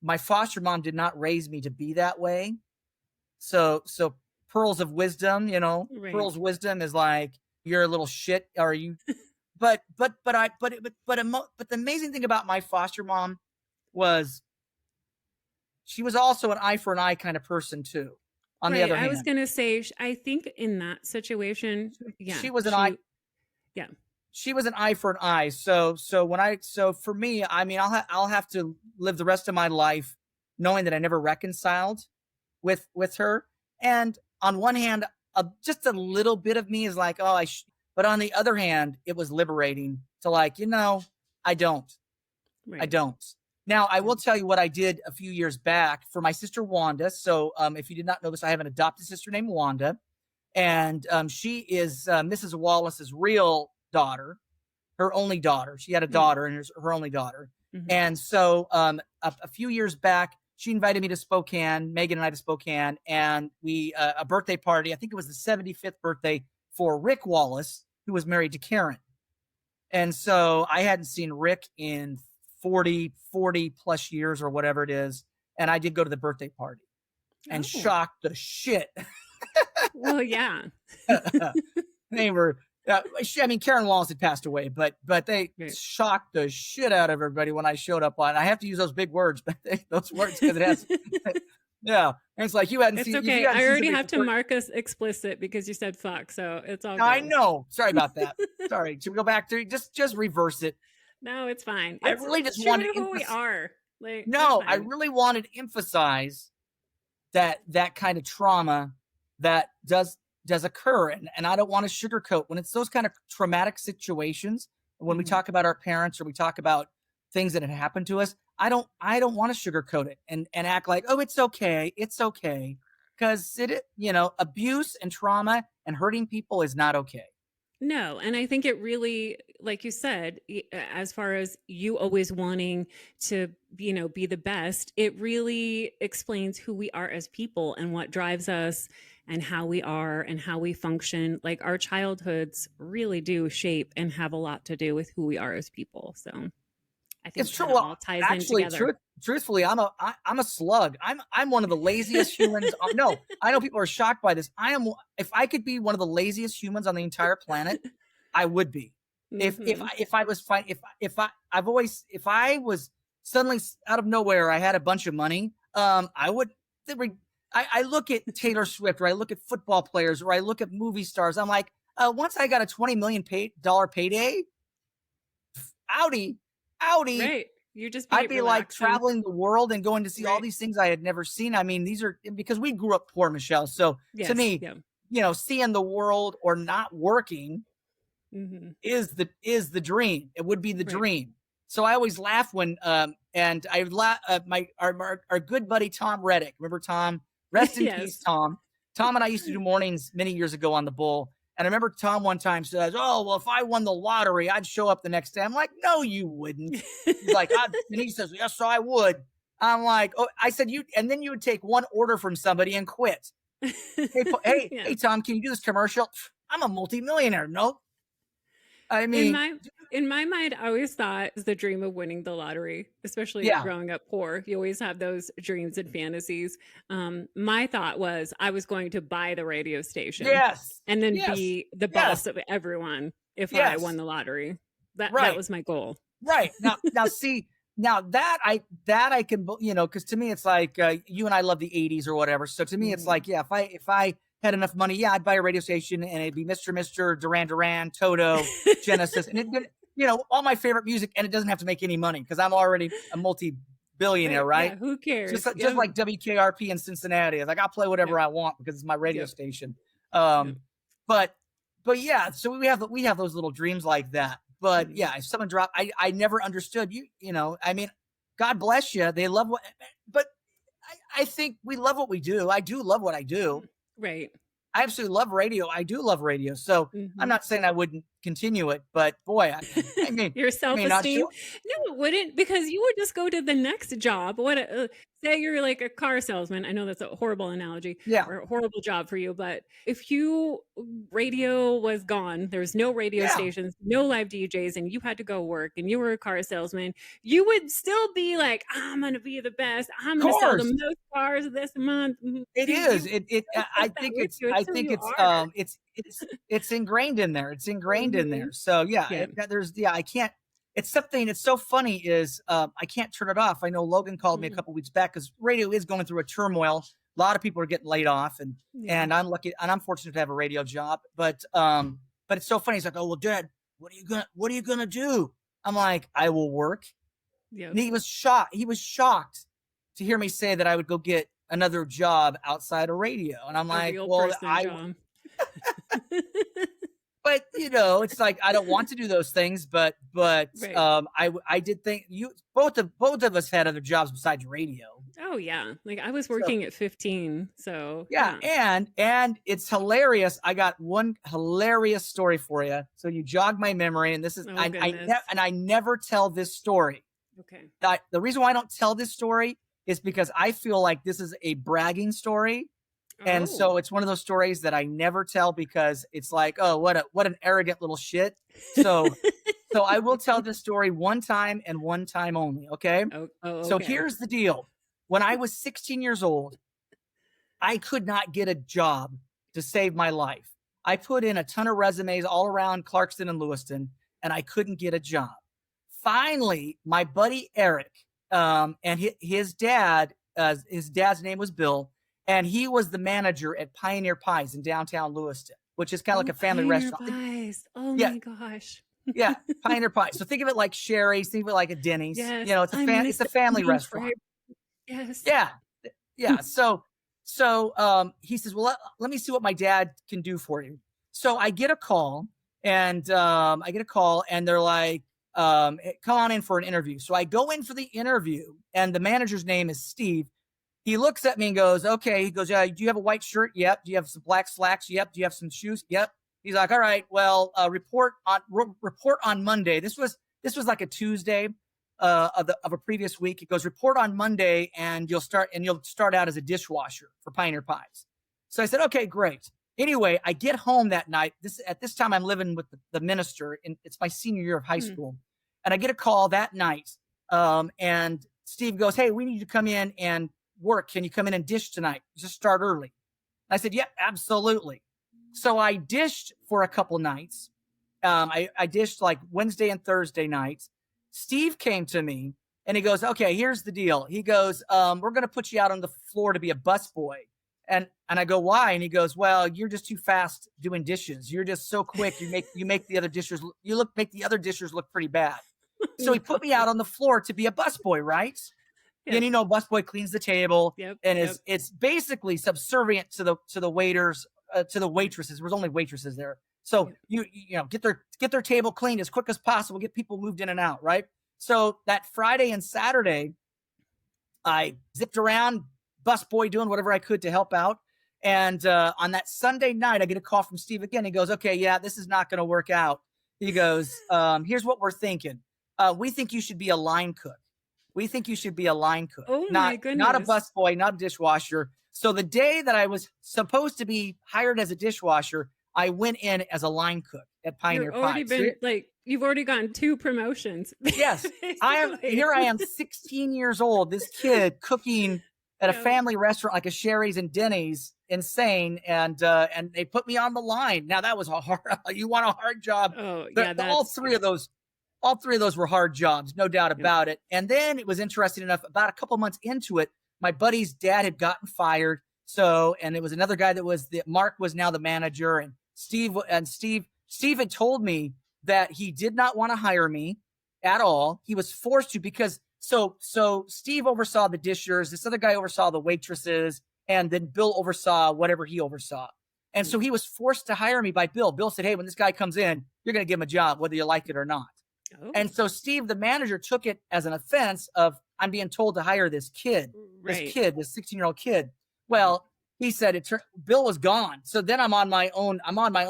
Speaker 2: my foster mom did not raise me to be that way. So pearls of wisdom, pearls of wisdom is like, you're a little shit. Are you? But the amazing thing about my foster mom was she was also an eye for an eye kind of person too. On the other hand,
Speaker 1: I was going to say, I think in that situation,
Speaker 2: she was an eye.
Speaker 1: Yeah.
Speaker 2: She was an eye for an eye. So for me, I'll have to live the rest of my life knowing that I never reconciled with her. And on one hand, just a little bit of me is like, but on the other hand, it was liberating to like, I don't. Right. I don't. Now, I will tell you what I did a few years back for my sister Wanda. So if you did not know this, I have an adopted sister named Wanda. And she is Mrs. Wallace's real daughter, her only daughter. She had a daughter and her only daughter. Mm-hmm. And so a few years back, she invited me to Spokane, Megan and I to Spokane, and we a birthday party. I think it was the 75th birthday for Rick Wallace, who was married to Karen. And so I hadn't seen Rick in 40 plus years or whatever it is. And I did go to the birthday party and shocked the shit.
Speaker 1: Well, yeah.
Speaker 2: They were I mean, Karen Wallace had passed away, but they
Speaker 1: Right.
Speaker 2: shocked the shit out of everybody when I showed up on. I have to use those big words, but those words because it has. Yeah, and it's like you hadn't
Speaker 1: It's
Speaker 2: seen. If
Speaker 1: okay.
Speaker 2: you hadn't
Speaker 1: I
Speaker 2: seen
Speaker 1: already
Speaker 2: somebody
Speaker 1: have to
Speaker 2: for
Speaker 1: mark us explicit because you said fuck, so it's all
Speaker 2: I
Speaker 1: good.
Speaker 2: know. Sorry about that. Sorry. Should we go back to just reverse it?
Speaker 1: No, it's fine.
Speaker 2: I
Speaker 1: It's
Speaker 2: really just
Speaker 1: true
Speaker 2: wanted
Speaker 1: to
Speaker 2: to
Speaker 1: who we
Speaker 2: emphasize.
Speaker 1: are. Like, it's
Speaker 2: No, I
Speaker 1: fine.
Speaker 2: really wanted to emphasize that kind of trauma that does occur, and I don't want to sugarcoat when it's those kind of traumatic situations. When we
Speaker 1: Mhm.
Speaker 2: talk about our parents or we talk about things that had happened to us, I don't want to sugarcoat it and act like, oh, it's okay, because abuse and trauma and hurting people is not okay.
Speaker 1: No, and I think it really, like you said, as far as you always wanting to, be the best, it really explains who we are as people and what drives us and how we are and how we function. Like our childhoods really do shape and have a lot to do with who we are as people. So I
Speaker 2: It's
Speaker 1: think
Speaker 2: true.
Speaker 1: kind of
Speaker 2: Well,
Speaker 1: all ties in
Speaker 2: actually,
Speaker 1: together.
Speaker 2: truthfully, I'm a slug. I'm one of the laziest humans. No, I know people are shocked by this. I am. If I could be one of the laziest humans on the entire planet, I would be.
Speaker 1: Hmm.
Speaker 2: If I was fine. If I was suddenly out of nowhere, I had a bunch of money. I would. I look at Taylor Swift, or I look at football players, or I look at movie stars. I'm like, once I got a $20 million dollar payday, Audi, Audi.
Speaker 1: Right. You just be
Speaker 2: I'd be like
Speaker 1: relaxing.
Speaker 2: traveling the world and going to see all
Speaker 1: Right.
Speaker 2: these things I had never seen. I mean, these are because we grew up poor, Michelle. So to
Speaker 1: Yes.
Speaker 2: me,
Speaker 1: Yeah.
Speaker 2: seeing the world or not working
Speaker 1: Hmm.
Speaker 2: is the dream. It would be the
Speaker 1: Right.
Speaker 2: dream. So I always laugh when and I laugh our good buddy Tom Reddick. Remember Tom? Rest in peace,
Speaker 1: Yes.
Speaker 2: Tom. Tom and I used to do mornings many years ago on the Bull. And I remember Tom one time says, "Oh, well, if I won the lottery, I'd show up the next day." I'm like, "No, you wouldn't." He's like, and he says, "Yes, I would." I'm like, "Oh," I said, "You," and then you would take one order from somebody and quit.
Speaker 1: Yeah.
Speaker 2: Hey, Tom, can you do this commercial? I'm a multimillionaire. Nope. I
Speaker 1: In
Speaker 2: mean,
Speaker 1: my in my mind, I always thought it was the dream of winning the lottery, especially
Speaker 2: yeah,
Speaker 1: growing up poor. You always have those dreams and fantasies. My thought was I was going to buy the radio station
Speaker 2: yes,
Speaker 1: and then
Speaker 2: yes,
Speaker 1: be the
Speaker 2: yes,
Speaker 1: boss of everyone if I won
Speaker 2: yes.
Speaker 1: the lottery. That
Speaker 2: Right,
Speaker 1: was my goal.
Speaker 2: right. Now, see, now that I can, because to me it's like you and I love the '80s or whatever. So to me, it's
Speaker 1: Mhm.
Speaker 2: like, yeah, if I had enough money, yeah, I'd buy a radio station and it'd be Mr. Duran Duran, Toto, Genesis, and all my favorite music, and it doesn't have to make any money because I'm already a multi-billionaire,
Speaker 1: Right.
Speaker 2: right?
Speaker 1: Yeah. Who cares?
Speaker 2: Just
Speaker 1: Yep.
Speaker 2: like WKRP in Cincinnati. It's like I'll play whatever
Speaker 1: Yep.
Speaker 2: I want because it's my radio
Speaker 1: Yep.
Speaker 2: station.
Speaker 1: Yep.
Speaker 2: But yeah, so we have those little dreams like that. But
Speaker 1: Mhm.
Speaker 2: yeah, if someone dropped, I never understood I mean, God bless you. They love but I think we love what we do. I do love what I do.
Speaker 1: Right.
Speaker 2: I absolutely love radio. I do love radio. So I'm
Speaker 1: Mhm.
Speaker 2: not saying I wouldn't continue it, but boy, I mean,
Speaker 1: Your
Speaker 2: I mean, not
Speaker 1: self-esteem?
Speaker 2: sure.
Speaker 1: No, it wouldn't because you would just go to the next job. Say you're like a car salesman. I know that's a horrible analogy
Speaker 2: Yeah.
Speaker 1: or a horrible job for you, but if radio was gone, there's no radio
Speaker 2: Yeah.
Speaker 1: stations, no live DJs, and you had to go work and you were a car salesman, you would still be like, I'm gonna be the best. I'm
Speaker 2: Of
Speaker 1: gonna sell the
Speaker 2: course.
Speaker 1: most cars this month.
Speaker 2: It is.
Speaker 1: You
Speaker 2: It
Speaker 1: still
Speaker 2: I
Speaker 1: take that
Speaker 2: think
Speaker 1: with you. It's
Speaker 2: I
Speaker 1: who
Speaker 2: think
Speaker 1: you are.
Speaker 2: it's ingrained in there. It's ingrained in
Speaker 1: Mhm.
Speaker 2: there. So yeah,
Speaker 1: Yeah.
Speaker 2: I can't it's something it's so funny is I can't turn it off. I know Logan called me a
Speaker 1: Mhm.
Speaker 2: couple weeks back cuz radio is going through a turmoil. A lot of people are getting laid off
Speaker 1: Yeah.
Speaker 2: and I'm lucky and I'm fortunate to have a radio job, but it's so funny. He's like, "Oh, well, Dad, what are you going to do?" I'm like, "I will work."
Speaker 1: Yep.
Speaker 2: And he was shocked. He was shocked to hear me say that I would go get another job outside of radio. And I'm
Speaker 1: A
Speaker 2: like,
Speaker 1: real
Speaker 2: well,
Speaker 1: person job.
Speaker 2: but it's like, I don't want to do those things, but,
Speaker 1: Right.
Speaker 2: I did think both of us had other jobs besides radio.
Speaker 1: Oh, yeah. Like, I was
Speaker 2: So
Speaker 1: working at 15, so
Speaker 2: yeah.
Speaker 1: yeah.
Speaker 2: And it's hilarious. I got one hilarious story for you. So you jog my memory. And this is,
Speaker 1: Oh, goodness.
Speaker 2: I never tell this story.
Speaker 1: Okay.
Speaker 2: The reason why I don't tell this story is because I feel like this is a bragging story. And
Speaker 1: Oh.
Speaker 2: so it's one of those stories that I never tell because it's like, oh, what an arrogant little shit. So I will tell this story one time and one time only, okay? So
Speaker 1: Okay.
Speaker 2: here's the deal. When I was 16 years old, I could not get a job to save my life. I put in a ton of resumes all around Clarkston and Lewiston, and I couldn't get a job. Finally, my buddy Eric, and his dad's name was Bill, and he was the manager at Pioneer Pies in downtown Lewiston, which is kind of like a family
Speaker 1: Pioneer
Speaker 2: restaurant.
Speaker 1: Pies. Oh my gosh.
Speaker 2: Yeah, Pioneer Pies. So think of it like Sherry's, think of it like a Denny's.
Speaker 1: Yes,
Speaker 2: You know, it's a family restaurant.
Speaker 1: Yes.
Speaker 2: Yeah. So he says, well, let me see what my dad can do for you. So I get a call, and they're like, come on in for an interview. So I go in for the interview, and the manager's name is Steve. He looks at me and goes, okay. He goes, do you have a white shirt? Yep. Do you have some black slacks? Yep. Do you have some shoes? Yep. He's like, all right, well, report on Monday. This was like a Tuesday of a previous week. It goes, report on Monday, and you'll start out as a dishwasher for Pioneer Pies. So I said, okay, great. Anyway, I get home that night. At this time, I'm living with the minister, and it's my senior year of high school. And I get a call that night, and Steve goes, hey, we need you to come in and work. Can you come in and dish tonight? Just start early. I said, yeah, absolutely. So I dished for a couple nights. I dished like Wednesday and Thursday nights. Steve came to me and he goes, okay, here's the deal. He goes, we're going to put you out on the floor to be a busboy. And I go, why? And he goes, well, you're just too fast doing dishes. You're just so quick. You make the other dishers look pretty bad. So he put me out on the floor to be a busboy, right? Yep. And busboy cleans the table, it's basically subservient to the waiters, to the waitresses. There's only waitresses there. So you get their table cleaned as quick as possible, get people moved in and out, right? So that Friday and Saturday, I zipped around, busboy, doing whatever I could to help out. And on that Sunday night, I get a call from Steve again. He goes, okay, yeah, this is not going to work out. He goes, here's what we're thinking. We think you should be a line cook.
Speaker 1: Oh, my goodness.
Speaker 2: Not a busboy, not a dishwasher. So the day that I was supposed to be hired as a dishwasher, I went in as a line cook at Pioneer Pies.
Speaker 1: You've already gotten 2 promotions.
Speaker 2: Yes, I am 16 years old. This kid cooking at a family restaurant like a Sherry's and Denny's, insane. And they put me on the line. Now that was you want a hard job.
Speaker 1: Oh yeah.
Speaker 2: All three of those were hard jobs, no doubt about it. And then it was interesting enough, about a couple months into it, my buddy's dad had gotten fired. So, and it was another guy Mark was now the manager, and Steve had told me that he did not want to hire me at all. He was forced to, because so Steve oversaw the dishers. This other guy oversaw the waitresses, and then Bill oversaw whatever he oversaw. And so he was forced to hire me by Bill. Bill said, hey, when this guy comes in, you're going to give him a job, whether you like it or not. Oh. And so Steve, the manager, took it as an offense of, I'm being told to hire this kid, this 16-year-old kid. Well, he said Bill was gone. So then I'm on my own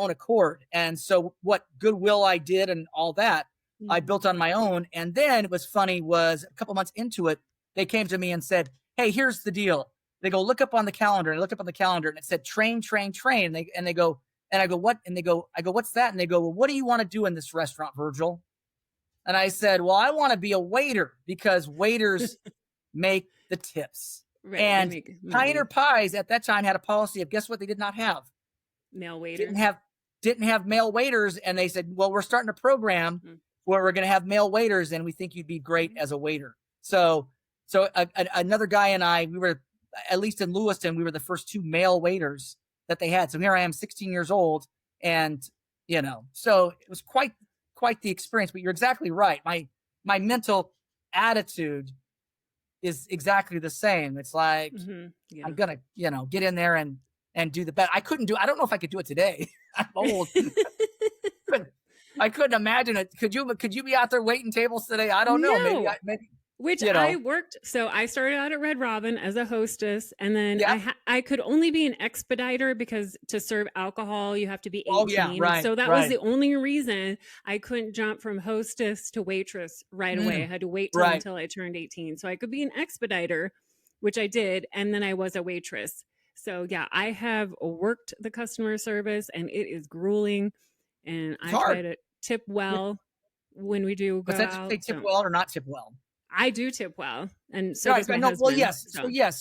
Speaker 2: accord. And so what goodwill I did and all that, I built on my own. And then it was funny was a couple months into it, they came to me and said, hey, here's the deal. They go, look up on the calendar. And I looked up on the calendar, and it said train. And they go, and I go, what? And I go, what's that? And they go, well, what do you want to do in this restaurant, Virgil? And I said, well, I want to be a waiter, because waiters make the tips. Right, and Pioneer Pies at that time had a policy of, guess what they did not have?
Speaker 1: Male waiters.
Speaker 2: Didn't have male waiters. And they said, well, we're starting a program where we're going to have male waiters, and we think you'd be great as a waiter. So another guy and I, we were, at least in Lewiston, we were the first 2 male waiters that they had. So here I am, 16 years old. And, so it was quite the experience. But you're exactly right. My mental attitude is exactly the same. It's like, I'm going to, get in there and do the best. I don't know if I could do it today. I'm old. I couldn't imagine it. Could you be out there waiting tables today? I don't know. Maybe.
Speaker 1: I worked. So I started out at Red Robin as a hostess, and then I could only be an expediter, because to serve alcohol, you have to be 18.
Speaker 2: Oh, yeah, right,
Speaker 1: so that was the only reason I couldn't jump from hostess to waitress right away. I had to wait until I turned 18. So I could be an expediter, which I did. And then I was a waitress. So yeah, I have worked the customer service, and it is grueling, and I try to tip well when we do go out.
Speaker 2: They tip well or not tip well?
Speaker 1: I do tip well, and so does my husband.
Speaker 2: Well, yes.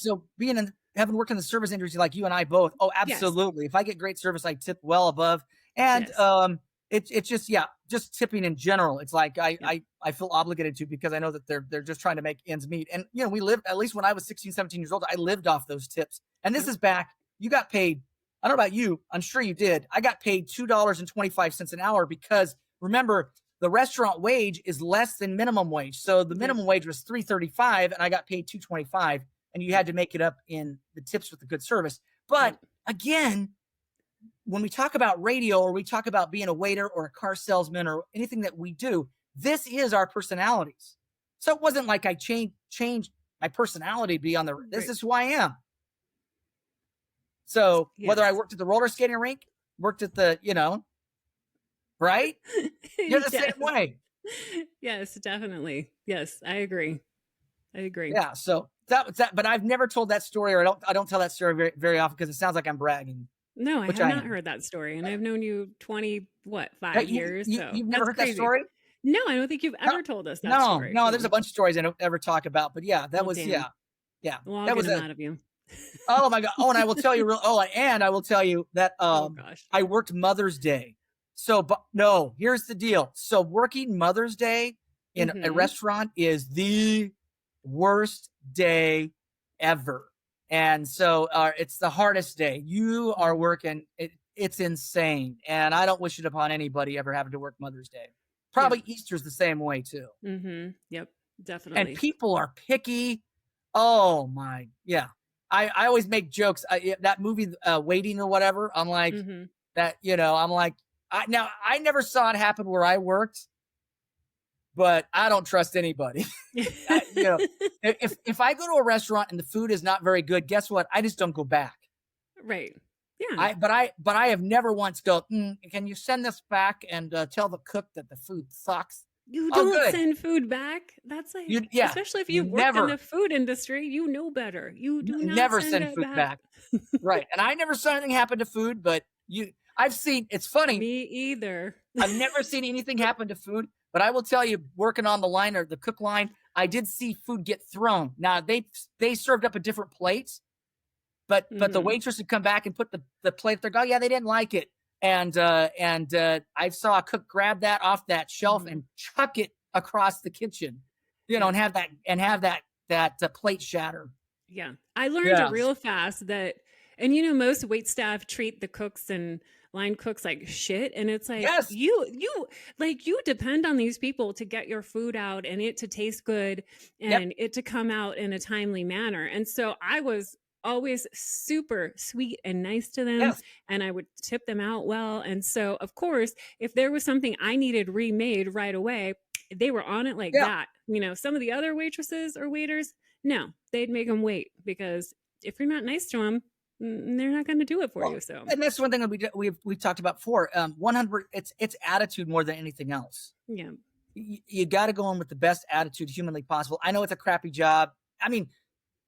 Speaker 2: So being having worked in the service industry like you and I both, oh,
Speaker 1: Yes.
Speaker 2: absolutely. If I get great service, I tip well above. And
Speaker 1: Yes.
Speaker 2: it's just, yeah, just tipping in general. It's like
Speaker 1: Yep.
Speaker 2: I feel obligated to, because I know that they're just trying to make ends meet. And we lived, at least when I was 16, 17 years old, I lived off those tips. And this
Speaker 1: Yep.
Speaker 2: is back, you got paid. I don't know about you. I'm sure you did. I got paid $2.25 an hour because, remember, the restaurant wage is less than minimum wage. So the
Speaker 1: Yep.
Speaker 2: minimum wage was $3.35 and I got paid $2.25, and you had to make it up in the tips with the good service. But
Speaker 1: Yep.
Speaker 2: again, when we talk about radio, or we talk about being a waiter or a car salesman or anything that we do, this is our personalities. So it wasn't like I changed my personality to be on the, this
Speaker 1: Right.
Speaker 2: is who I am. So whether I
Speaker 1: Yes.
Speaker 2: worked at the roller skating rink, worked at the, right? You're the
Speaker 1: Yes.
Speaker 2: same way.
Speaker 1: Yes, definitely. Yes, I agree. I agree.
Speaker 2: Yeah. So that, but I've never told that story, or I don't tell that story very, very often, because it sounds like I'm bragging,
Speaker 1: No, I
Speaker 2: which
Speaker 1: have
Speaker 2: I
Speaker 1: not
Speaker 2: am.
Speaker 1: heard that story, and I've known you 5 years, so
Speaker 2: You've never
Speaker 1: that's
Speaker 2: heard that
Speaker 1: crazy.
Speaker 2: story?
Speaker 1: No, I don't think you've
Speaker 2: No,
Speaker 1: ever told us that
Speaker 2: no,
Speaker 1: story.
Speaker 2: no. There's
Speaker 1: No.
Speaker 2: a bunch of stories I don't ever talk about, but yeah, that
Speaker 1: Well,
Speaker 2: was,
Speaker 1: damn.
Speaker 2: yeah,
Speaker 1: Well, I'll
Speaker 2: that
Speaker 1: get
Speaker 2: was
Speaker 1: them
Speaker 2: a,
Speaker 1: out of you.
Speaker 2: oh my God. Oh, and I will tell you and I will tell you that,
Speaker 1: Oh gosh.
Speaker 2: I worked Mother's Day. So, but no, here's the deal. So working Mother's Day in a
Speaker 1: Mhm.
Speaker 2: restaurant is the worst day ever. And so it's the hardest day. You are
Speaker 1: Mhm.
Speaker 2: working, it's insane. And I don't wish it upon anybody ever having to work Mother's Day.
Speaker 1: Yep.
Speaker 2: Probably Easter's the same way too.
Speaker 1: Mhm. Yep.
Speaker 2: And
Speaker 1: Definitely.
Speaker 2: people are picky. Oh my, yeah. I always make jokes. That movie, Waiting or whatever. I'm like
Speaker 1: Mhm.
Speaker 2: that. I'm like, I never saw it happen where I worked, but I don't trust anybody. I, you know, if I go to a restaurant and the food is not very good, guess what? I just don't go back.
Speaker 1: Right. Yeah.
Speaker 2: But I have never once go, can you send this back and tell the cook that the food sucks?
Speaker 1: You
Speaker 2: Oh,
Speaker 1: don't
Speaker 2: good.
Speaker 1: send food back. That's like,
Speaker 2: Yeah,
Speaker 1: especially if
Speaker 2: you
Speaker 1: you've worked in the
Speaker 2: never,
Speaker 1: food industry, you know better. You do not
Speaker 2: never
Speaker 1: send
Speaker 2: send
Speaker 1: it
Speaker 2: food
Speaker 1: back.
Speaker 2: back. Right. And I never saw anything happen to food, but I've seen, it's funny.
Speaker 1: Me either.
Speaker 2: I've never seen anything happen to food, but I will tell you, working on the line or the cook line, I did see food get thrown. Now they served up a different plate, but the
Speaker 1: Mhm.
Speaker 2: waitress would come back and put the plate there. Oh yeah, they didn't like it. And I saw a cook grab that off that shelf
Speaker 1: Mhm.
Speaker 2: and chuck it across the kitchen,
Speaker 1: Yep.
Speaker 2: and have that plate shatter.
Speaker 1: Yeah. I learned
Speaker 2: Yeah.
Speaker 1: real fast that, and most wait staff treat the cooks and line cooks like shit, and it's like
Speaker 2: Yes.
Speaker 1: you depend on these people to get your food out and it to taste good
Speaker 2: Yep.
Speaker 1: and it to come out in a timely manner. And so I was always super sweet and nice to them,
Speaker 2: Yes.
Speaker 1: and I would tip them out well. And so of course, if there was something I needed remade right away, they were on it like
Speaker 2: Yeah.
Speaker 1: that. Some of the other waitresses or waiters, no, they'd make them wait, because if you're not nice to them, they're not going to do it for
Speaker 2: Well,
Speaker 1: you. So,
Speaker 2: and that's one thing that we've talked about before. 100. It's attitude more than anything else.
Speaker 1: yeah.
Speaker 2: You got to go in with the best attitude humanly possible. I know it's a crappy job. I mean,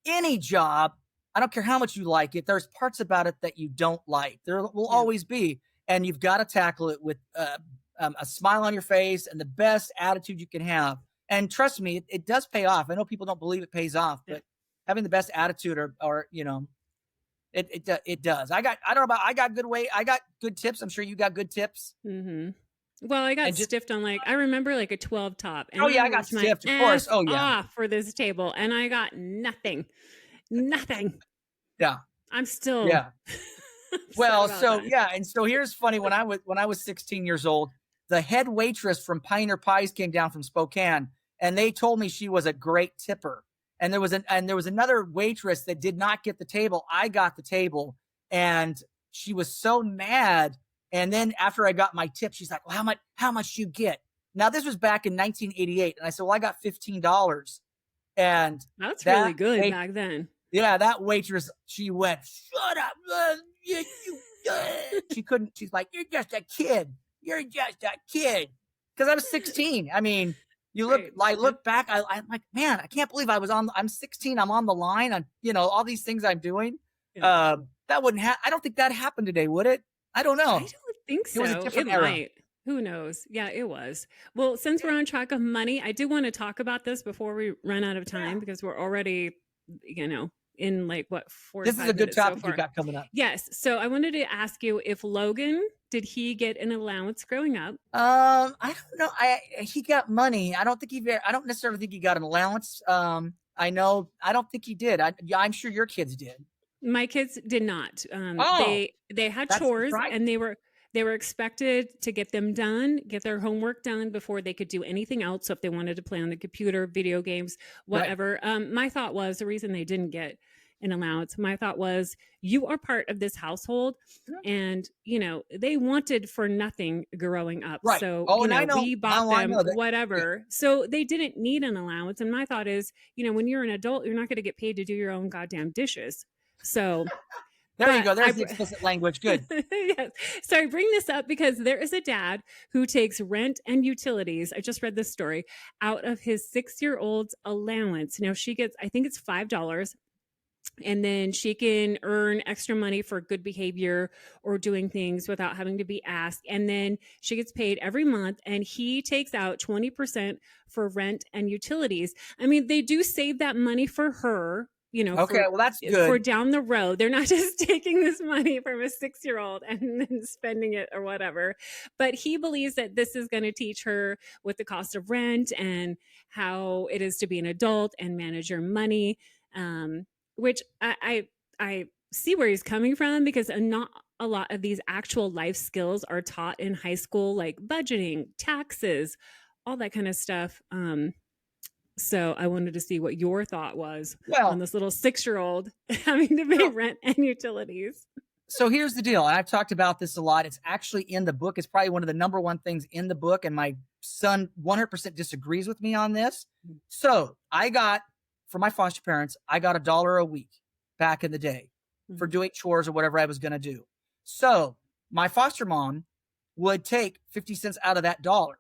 Speaker 2: any job, I don't care how much you like it, there's parts about it that you don't like. There will
Speaker 1: Yeah.
Speaker 2: always be. And you've got to tackle it with a smile on your face and the best attitude you can have. And trust me, it does pay off. I know people don't believe it pays off,
Speaker 1: Yeah.
Speaker 2: but having the best attitude or it does. I got good weight. I got good tips. I'm sure you got good tips.
Speaker 1: Mm-hmm. Well, I got
Speaker 2: And just,
Speaker 1: stiffed on I remember a 12 top, and
Speaker 2: oh yeah,
Speaker 1: I
Speaker 2: I got
Speaker 1: worked my
Speaker 2: stiffed, of course.
Speaker 1: ass
Speaker 2: Oh yeah.
Speaker 1: off for this table, and I got nothing. Nothing.
Speaker 2: Yeah.
Speaker 1: I'm still
Speaker 2: Yeah.
Speaker 1: upset
Speaker 2: Well,
Speaker 1: about
Speaker 2: so
Speaker 1: that.
Speaker 2: yeah, and so here's funny, when I was 16 years old, the head waitress from Pioneer Pies came down from Spokane, and they told me she was a great tipper. And there was another waitress that did not get the table. I got the table, and she was so mad. And then after I got my tip, she's like, "Well, how much you get?" Now this was back in 1988, and I said, "Well, I got $15." And
Speaker 1: That's really
Speaker 2: that
Speaker 1: good
Speaker 2: wait,
Speaker 1: back then.
Speaker 2: yeah, that waitress, she went, "Shut up. She couldn't, she's like, "You're just a kid. You're just a kid." Because I was 16. I mean,
Speaker 1: Right.
Speaker 2: I
Speaker 1: Yep.
Speaker 2: look back, I'm like, man, I can't believe I'm 16. I'm on the line on, all these things I'm doing.
Speaker 1: Yeah.
Speaker 2: That wouldn't I don't think that happened today, would it? I don't
Speaker 1: I
Speaker 2: know.
Speaker 1: don't think
Speaker 2: It was a
Speaker 1: so. It
Speaker 2: different era.
Speaker 1: might. Who knows? Yeah, it was. Well, since we're on track of money, I do want to talk about this before we run out of
Speaker 2: Yeah.
Speaker 1: time, because we're already, in like what, four to
Speaker 2: This is a
Speaker 1: five
Speaker 2: good
Speaker 1: minutes so
Speaker 2: topic you
Speaker 1: far.
Speaker 2: got coming up.
Speaker 1: Yes. So I wanted to ask you if Logan, did he get an allowance growing up?
Speaker 2: I don't know. He got money. I don't necessarily think he got an allowance. I don't think he did. I'm sure your kids did.
Speaker 1: My kids did not.
Speaker 2: Oh,
Speaker 1: They had
Speaker 2: that's
Speaker 1: chores,
Speaker 2: surprising.
Speaker 1: and they were expected to get them done, get their homework done before they could do anything else. So if they wanted to play on the computer, video games,
Speaker 2: Right.
Speaker 1: whatever. My thought was the reason they didn't get an allowance. My thought was you are part of this household, and they wanted for nothing growing up.
Speaker 2: Right.
Speaker 1: So
Speaker 2: Oh, and I know
Speaker 1: we bought
Speaker 2: now. I
Speaker 1: them
Speaker 2: know that. Yeah.
Speaker 1: whatever. So they didn't need an allowance. And my thought is, when you're an adult, you're not going to get paid to do your own goddamn dishes. So
Speaker 2: There you go. There's the explicit language. Good.
Speaker 1: Yes. So I bring this up because there is a dad who takes rent and utilities. I just read this story out of his 6-year-old's allowance. Now she gets, I think it's $5. And then she can earn extra money for good behavior or doing things without having to be asked. And then she gets paid every month, and he takes out 20% for rent and utilities. I mean, they do save that money for her.
Speaker 2: Okay, well, that's good.
Speaker 1: For down the road. They're not just taking this money from a 6-year-old and then spending it or whatever. But he believes that this is going to teach her with the cost of rent and how it is to be an adult and manage your money. Which I see where he's coming from, because not a lot of these actual life skills are taught in high school, like budgeting, taxes, all that kind of stuff. So I wanted to see what your thought was on this little 6-year-old having to pay rent and utilities.
Speaker 2: So here's the deal. And I've talked about this a lot. It's actually in the book. It's probably one of the number one things in the book. And my son 100% disagrees with me on this. So for my foster parents, I got $1 a week back in the day for doing chores or whatever I was going to do. So my foster mom would take 50 cents out of that dollar,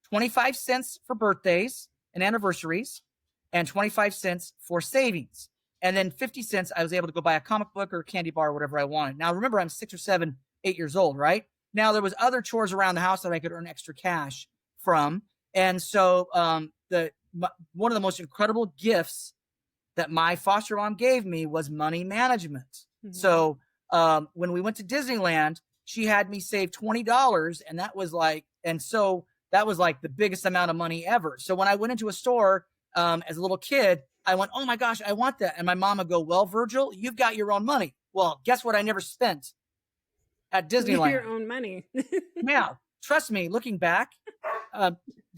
Speaker 2: 25 cents for birthdays and anniversaries, and 25 cents for savings. And then 50 cents, I was able to go buy a comic book or a candy bar or whatever I wanted. Now, remember, I'm 6 or 7, 8 years old, right? Now, there was other chores around the house that I could earn extra cash from. And so one of the most incredible gifts that my foster mom gave me was money management. Mm-hmm. So when we went to Disneyland, she had me save $20, and that was like the biggest amount of money ever. So when I went into a store as a little kid, I went, oh my gosh, I want that. And my mom would go, well, Virgil, you've got your own money. Well, guess what? I never spent at Disneyland.
Speaker 1: Your own money.
Speaker 2: Now, trust me, looking back,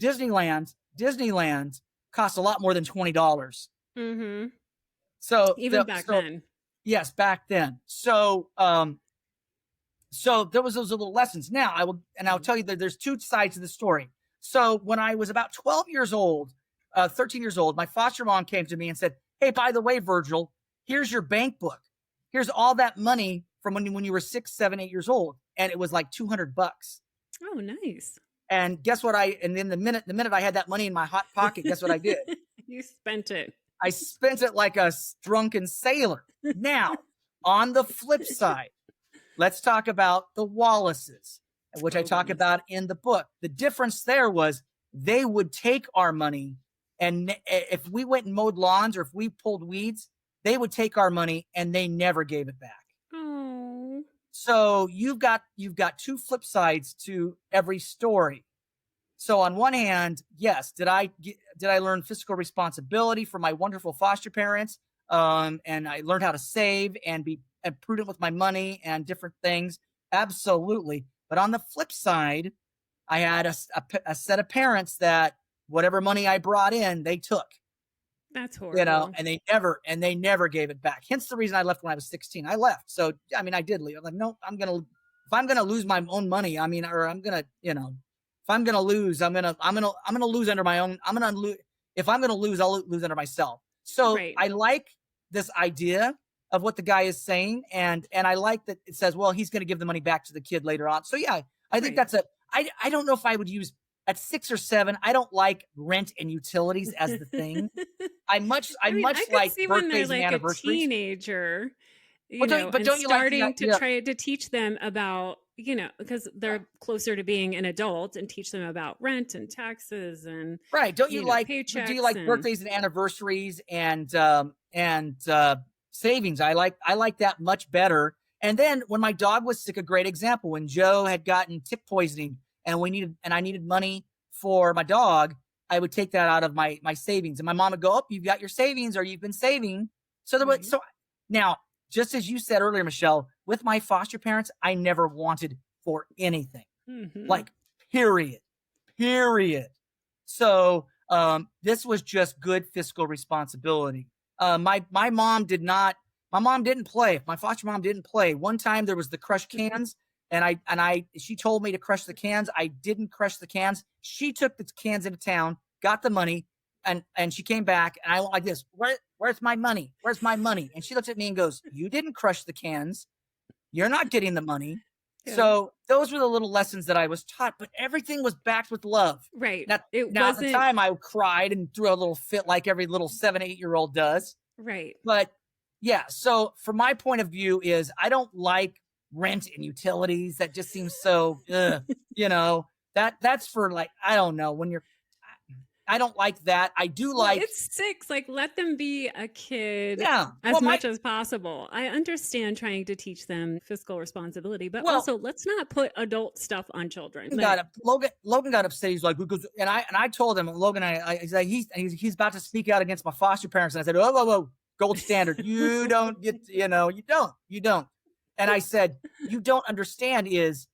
Speaker 2: Disneyland cost a lot more than $20.
Speaker 1: Mm-hmm.
Speaker 2: So
Speaker 1: even back then.
Speaker 2: Yes, back then. So there was those little lessons. Now I'll tell you that there's two sides to the story. So when I was about 13 years old, my foster mom came to me and said, hey, by the way, Virgil, here's your bank book. Here's all that money from when you were 6, 7, 8 years old. And it was like $200.
Speaker 1: Oh, nice.
Speaker 2: And guess what? And then the minute I had that money in my hot pocket, guess what I did?
Speaker 1: You spent it.
Speaker 2: I spent it like a drunken sailor. Now, on the flip side, let's talk about the Wallaces, which I talk about in the book. The difference there was they would take our money, and if we went and mowed lawns or if we pulled weeds, they would take our money and they never gave it back.
Speaker 1: Oh.
Speaker 2: So you've got two flip sides to every story. So on one hand, yes, did I learn fiscal responsibility from my wonderful foster parents? And I learned how to save and be prudent with my money and different things. Absolutely. But on the flip side, I had a set of parents that whatever money I brought in, they took.
Speaker 1: That's horrible.
Speaker 2: And they never gave it back. Hence the reason I left when I was 16. I left. So, I mean, I did leave. I'm like, no, if I'm going to lose my own money, if I'm going to lose, I'm going to lose under my own. If I'm going to lose, I'll lose under myself. So right. I like this idea of what the guy is saying. And I like that it says, well, he's going to give the money back to the kid later on. So yeah, I think that's I don't know if I would use at 6 or 7. I don't like rent and utilities as the thing. I much like birthdays and anniversaries.
Speaker 1: A teenager,
Speaker 2: don't you
Speaker 1: starting
Speaker 2: like
Speaker 1: to try to teach them about, because they're closer to being an adult, and teach them about rent and taxes and
Speaker 2: right. Do you like
Speaker 1: paychecks?
Speaker 2: Do you like birthdays and anniversaries and savings. I like that much better. And then when my dog was sick, a great example, when Joe had gotten tick poisoning and I needed money for my dog, I would take that out of my savings. And my mom would go, "Oh, you've got your savings, or you've been saving." So so now, just as you said earlier, Michelle, with my foster parents, I never wanted for anything. Like, period. So this was just good fiscal responsibility. My mom didn't play. My foster mom didn't play. One time there was the crushed cans, and she told me to crush the cans. I didn't crush the cans. She took the cans into town, got the money, and she came back, and I went like this, where's my money? Where's my money? And she looks at me and goes, "You didn't crush the cans. You're not getting the money." Yeah. So those were the little lessons that I was taught, but everything was backed with love.
Speaker 1: Right.
Speaker 2: Now, at the time I cried and threw a little fit like every little 7-8-year-old does.
Speaker 1: Right.
Speaker 2: But yeah, so from my point of view is I don't like rent and utilities. That just seems so, that's for, like, I don't know, when I don't like that. I do like.
Speaker 1: It's 6. Like, let them be a kid as much as possible. I understand trying to teach them fiscal responsibility, but also let's not put adult stuff on children.
Speaker 2: Logan got upset. He's like, because, and I told him, Logan, he's about to speak out against my foster parents. And I said, whoa, gold standard. You don't get, you don't. And I said, you don't understand is,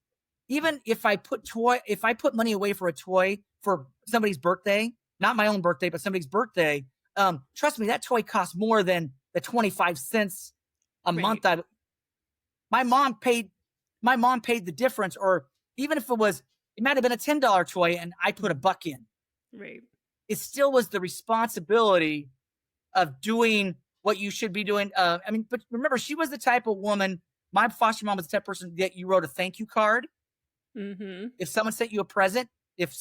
Speaker 2: even if I put money away for a toy for somebody's birthday, not my own birthday, but somebody's birthday, trust me, that toy costs more than the 25 cents a month. My mom paid the difference, or even if it might have been a $10 toy and I put $1 in.
Speaker 1: Right.
Speaker 2: It still was the responsibility of doing what you should be doing. But remember, she was the type of woman, my foster mom was the type of person that you wrote a thank you card. Mm-hmm. If someone sent you a present, if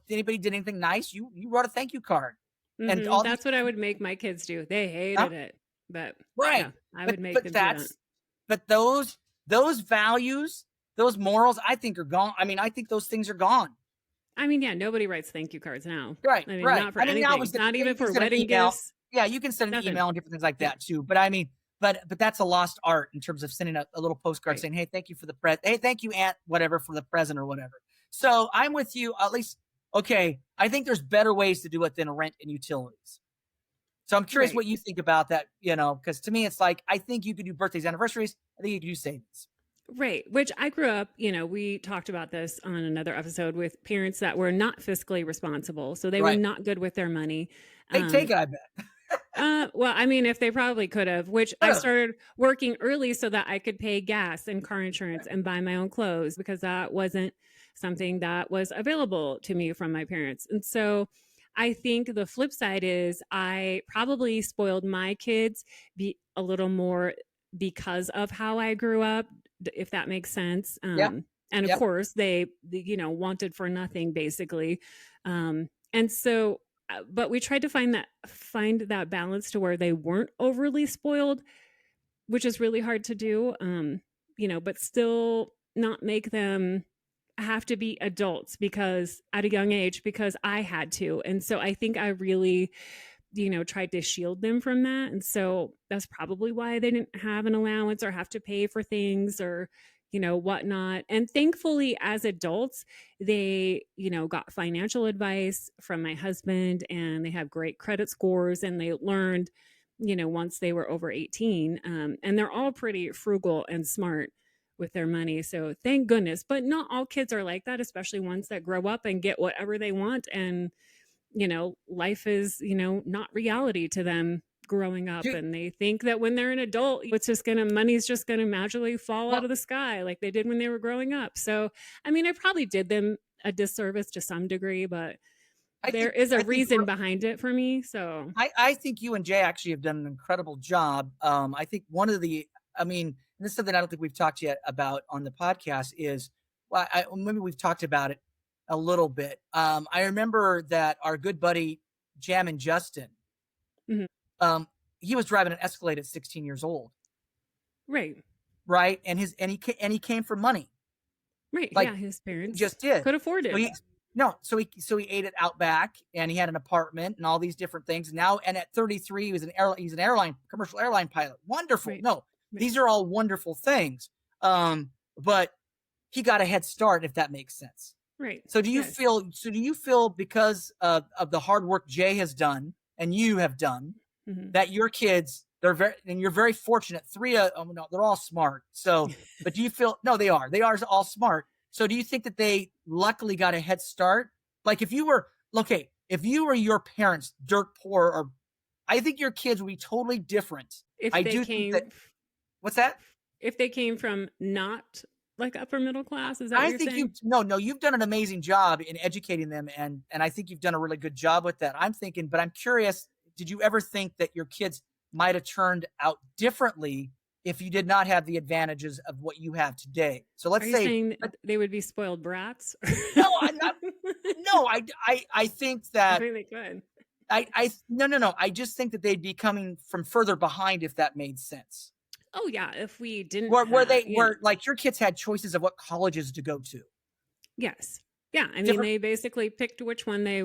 Speaker 2: anybody did anything nice, you wrote a thank you card.
Speaker 1: Mm-hmm. And that's what I would make my kids do. They hated it, but
Speaker 2: right.
Speaker 1: Yeah, I would make them do that.
Speaker 2: But those values, those morals, I think are gone. I mean, I think those things are gone.
Speaker 1: I mean, yeah, nobody writes thank you cards now.
Speaker 2: Right.
Speaker 1: I mean,
Speaker 2: right.
Speaker 1: Not for anything. Not even for wedding gifts.
Speaker 2: Yeah, you can send an email and different things like that too. But I mean, but that's a lost art in terms of sending a little postcard saying, "Hey, thank you for the present. Hey, thank you, Aunt, whatever, for the present or whatever." So I'm with you, at least. Okay, I think there's better ways to do it than rent and utilities. So I'm curious what you think about that, because to me, it's like, I think you could do birthdays, anniversaries. I think you could do savings.
Speaker 1: Right. Which I grew up, we talked about this on another episode with parents that were not fiscally responsible. So they were not good with their money.
Speaker 2: They take it, I bet.
Speaker 1: Well, I mean, if they probably could have, which I started working early so that I could pay gas and car insurance and buy my own clothes, because that wasn't something that was available to me from my parents. And so I think the flip side is I probably spoiled my kids a little more because of how I grew up, if that makes sense. And of course they wanted for nothing basically. And so, but we tried to find that balance to where they weren't overly spoiled, which is really hard to do. But still not make them have to be adults because at a young age, because I had to. And so I think I really, tried to shield them from that. And so that's probably why they didn't have an allowance or have to pay for things or, whatnot. And thankfully, as adults, they, got financial advice from my husband, and they have great credit scores, and they learned, once they were over 18, and they're all pretty frugal and smart with their money. So thank goodness. But not all kids are like that, especially ones that grow up and get whatever they want. And, life is, not reality to them growing up. And they think that when they're an adult, money's just going to magically fall out of the sky like they did when they were growing up. So, I mean, I probably did them a disservice to some degrry, but there is a reason behind it for me. So
Speaker 2: I think you and Jay actually have done an incredible job. I think this is something I don't think we've talked yet about on the podcast is, maybe we've talked about it a little bit. I remember that our good buddy, Jammin' Justin, he was driving an Escalade at 16 years old.
Speaker 1: Right.
Speaker 2: Right. And he came from money.
Speaker 1: Right. Like, his parents
Speaker 2: just did.
Speaker 1: could afford it.
Speaker 2: No, so he ate it out back, and he had an apartment and all these different things. Now, and at 33, he's an commercial airline pilot. Wonderful.
Speaker 1: Right.
Speaker 2: No,
Speaker 1: Right.
Speaker 2: these are all wonderful things. But he got a head start, if that makes sense.
Speaker 1: Right.
Speaker 2: So do you feel because of the hard work Jay has done and you have done that your kids, and you're very fortunate. No, they're all smart. So, but do you feel, no, they are all smart. So do you think that they luckily got a head start? Like if you were your parents dirt poor, or I think your kids would be totally different. What's that?
Speaker 1: If they came from not like upper middle class, is that what you're saying?
Speaker 2: You've done an amazing job in educating them, and I think you've done a really good job with that. I'm thinking, but I'm curious, did you ever think that your kids might have turned out differently if you did not have the advantages of what you have today? So let's say
Speaker 1: they would be spoiled brats.
Speaker 2: No, I'm not. No, I think that
Speaker 1: I think they could.
Speaker 2: No. I just think that they'd be coming from further behind, if that made sense.
Speaker 1: Oh yeah, if we didn't,
Speaker 2: like your kids had choices of what colleges to go to.
Speaker 1: Yes. Yeah, I mean, they basically picked which one they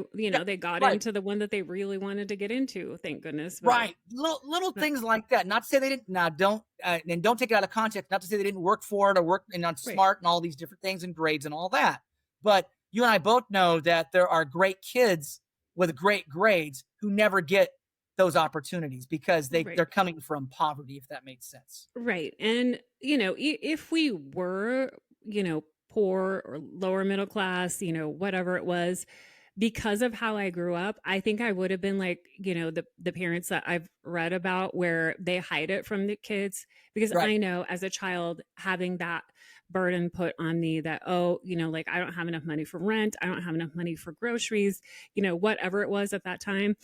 Speaker 1: got into, the one that they really wanted to get into. Thank goodness.
Speaker 2: Right, little things like that. Not to say they didn't. Now, don't take it out of context. Not to say they didn't work for it or work and not smart and all these different things and grades and all that. But you and I both know that there are great kids with great grades who never get those opportunities because they're coming from poverty, if that makes sense.
Speaker 1: Right, and if we were poor or lower middle class, whatever it was, because of how I grew up, I think I would have been like, the parents that I've read about where they hide it from the kids, because I know as a child having that burden put on me that, like I don't have enough money for rent, I don't have enough money for groceries, whatever it was at that time.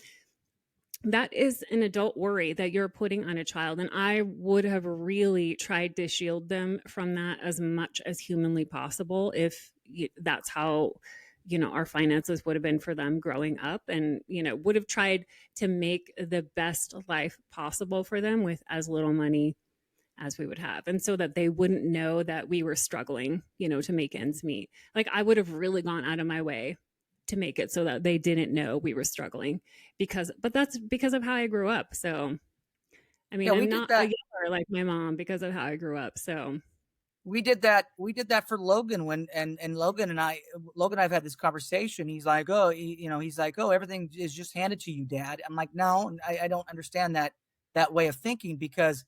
Speaker 1: That is an adult worry that you're putting on a child. And I would have really tried to shield them from that as much as humanly possible if that's how, our finances would have been for them growing up, and, would have tried to make the best life possible for them with as little money as we would have. And so that they wouldn't know that we were struggling, to make ends meet. Like I would have really gone out of my way to make it so that they didn't know we were struggling, but that's because of how I grew up. So, I mean, I'm not a giver like my mom because of how I grew up. So
Speaker 2: we did that for Logan and Logan and I've had this conversation. He's like, everything is just handed to you, Dad. I'm like, no, I don't understand that way of thinking, because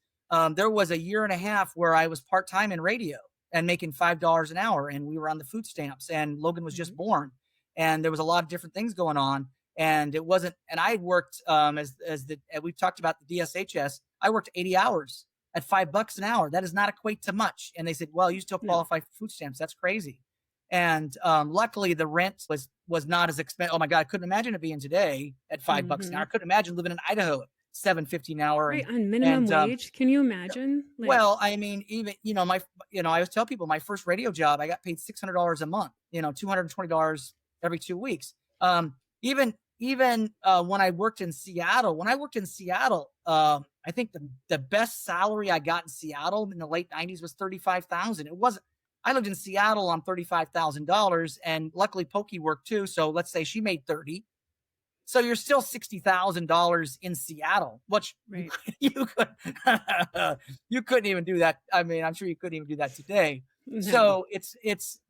Speaker 2: there was a year and a half where I was part-time in radio and making $5 an hour, and we were on the food stamps, and Logan was just born. And there was a lot of different things going on, and it wasn't. And I worked we've talked about the DSHS. I worked 80 hours at $5 an hour. That does not equate to much. And they said, "Well, you still qualify for food stamps. That's crazy." And luckily, the rent was not as expensive. Oh my God, I couldn't imagine it being today at $5 an hour. I couldn't imagine living in Idaho at $7.50 an hour.
Speaker 1: Right, on minimum wage. Can you imagine?
Speaker 2: Well, I mean, even I always tell people my first radio job, I got paid $600 a month. $220 every 2 weeks. Even when I worked in Seattle, I think the best salary I got in Seattle in the late 90s was $35,000. It wasn't. I lived in Seattle on $35,000, and luckily Pokey worked too. So let's say she made $30,000. So you're still $60,000 in Seattle, which you couldn't even do that. I mean, I'm sure you couldn't even do that today. No. So